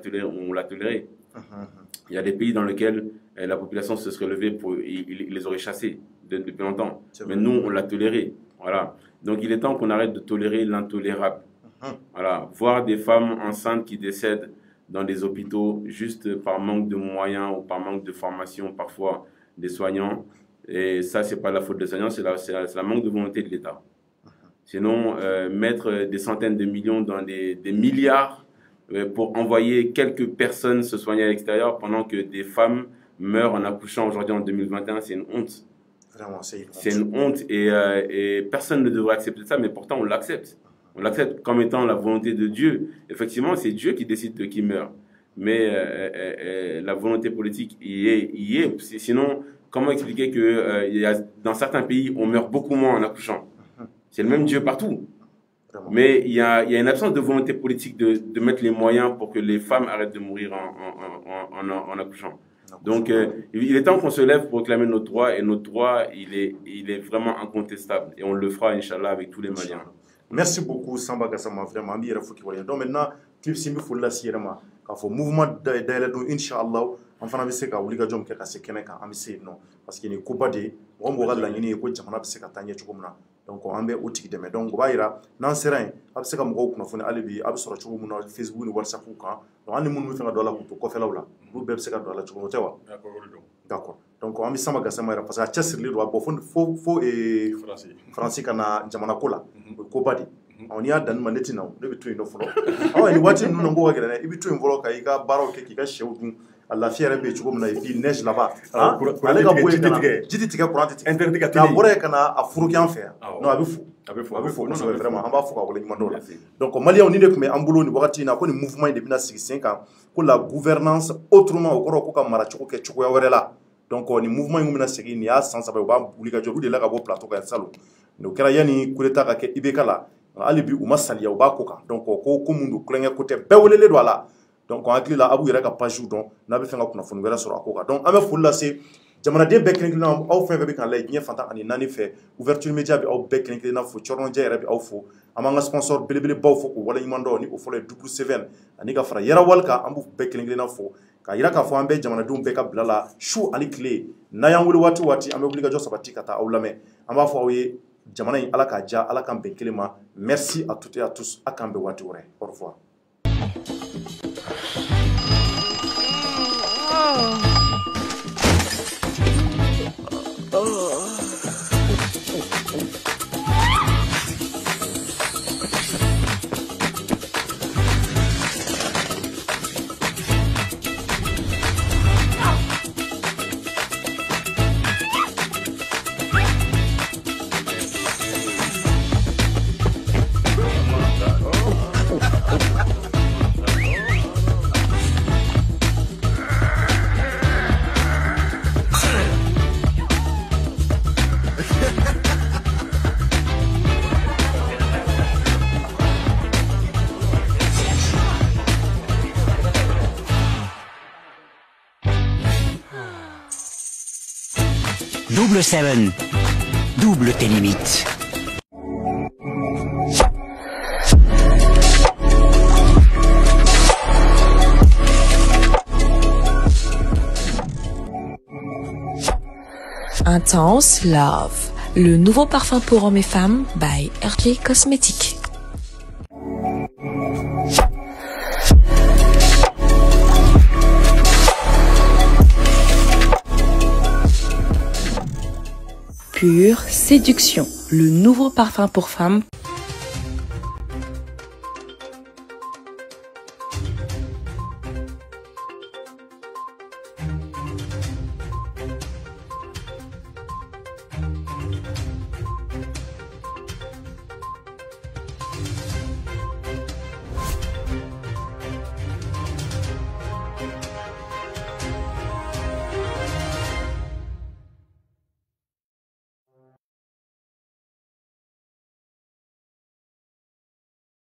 toléré. Il y a des pays dans lesquels la population se serait levée, ils les auraient chassés depuis longtemps. Mais nous, on l'a toléré. Voilà. Donc il est temps qu'on arrête de tolérer l'intolérable. Voilà. Voir des femmes enceintes qui décèdent dans des hôpitaux juste par manque de moyens ou par manque de formation parfois des soignants. Et ça, c'est pas la faute des soignants, c'est la manque de volonté de l'État. Sinon, mettre des centaines de millions dans des milliards pour envoyer quelques personnes se soigner à l'extérieur pendant que des femmes meurent en accouchant aujourd'hui en 2021, c'est une honte. Vraiment, c'est une honte. C'est une honte et personne ne devrait accepter ça, mais pourtant on l'accepte. On l'accepte comme étant la volonté de Dieu. Effectivement, c'est Dieu qui décide de qui meurt. Mais la volonté politique y est. Sinon, comment expliquer que dans certains pays, on meurt beaucoup moins en accouchant? C'est le même Dieu partout. Vraiment. Mais il y a une absence de volonté politique de mettre les moyens pour que les femmes arrêtent de mourir en accouchant. Donc, il est temps qu'on se lève pour réclamer notre droit. Et notre droit, il est vraiment incontestable. Et on le fera, Inch'Allah, avec tous les Maliens. Merci beaucoup, Samba Gassama, vraiment. Donc maintenant, Clipsy mi fulla sirama ka fo mouvement d'aile do Inch'Allah, on fana be se ka wuli ka jom ke ka se kene kan am se non parce que ni ko bade mo mo galla ni ko jamana be se ka tanye chugumna. Donc on be outil deme donc bayira nan serein ab se ka mo ko funa alibi ab soro chugumna Facebook ni WhatsApp kan donc ani mun mi fanga dola ko felawla bu be se ka dola chugumna tewa d'accord donc on mi Samba Gassama parce que chasir li do bo fo et français kana jamana ko la ko badi on y a dan maneti na ne bitu ino folo awa ni wati nu ngo wagere ne ibitu involo ka iga baro ke ki ka shewu dun a lafiya yɛrɛ bɛ cogo min na et puis neige là-bas ale ka bɔ yen ka na ji tɛ tigɛ courant tɛ tigɛ n'a bɔra yen ka na a furu kɛ an fɛ yan non a bɛ fo kosɛbɛ vraiment an b'a fɔ ka waleɲuman dɔn o la donc maliyɛnw ni de tun bɛ an bolo nin wagati in na ko nin mouvement in de bɛna sigi sen kan ko la gouvernance autrement o kɔrɔ ko ka mara cogo kɛ cogoya wɛrɛ la donc nin mouvement in bɛna segin nin y'a san 3 u b'a wuli ka jɔ olu de la ka bɔ plateau kan salon o kɛra yanni coup d'état ka kɛ IBK la hali bi u ma saliya u b'a ko kan donc ko mun don kulonkɛ ko tɛ bɛɛ welelen don a la donc an hakili la a b'u yɛrɛ ka page dɔn n'a bɛ fɛ ka kunnafoni wɛrɛ sɔrɔ a ko kan donc an bɛ foli lase jamanaden bɛɛ kelen kelenna aw fɛn fɛn bɛ k'an lajɛ diɲɛ fantan ani naani fɛ ouverture média bɛ aw bɛɛ kelen kelenna fo cɔrɔnjɛ yɛrɛ bɛ aw fo an b'an ka sponsor belebelebaw fo k'u waleɲuman dɔn ni o fɔlɔ ye double seven ani ka fara Yarawali kan an b'u bɛɛ kelen kelenna fo k'a yira k'a fɔ an bɛ jamanadenw bɛɛ ka bila la su ani tile n'a y'an wele waati o waati an bɛ wuli ka jɔ sabati ka taa aw lamɛn an b'a fɔ aw ye jamana in ala k'a diya ala k'an bɛn kelen ma merci à toutes et à tous a k'an bɛn waati wɛrɛ au revoir. Double 7. Double tes limites. Intense Love, le nouveau parfum pour hommes et femmes by RJ Cosmetics. Pure Séduction, le nouveau parfum pour femmes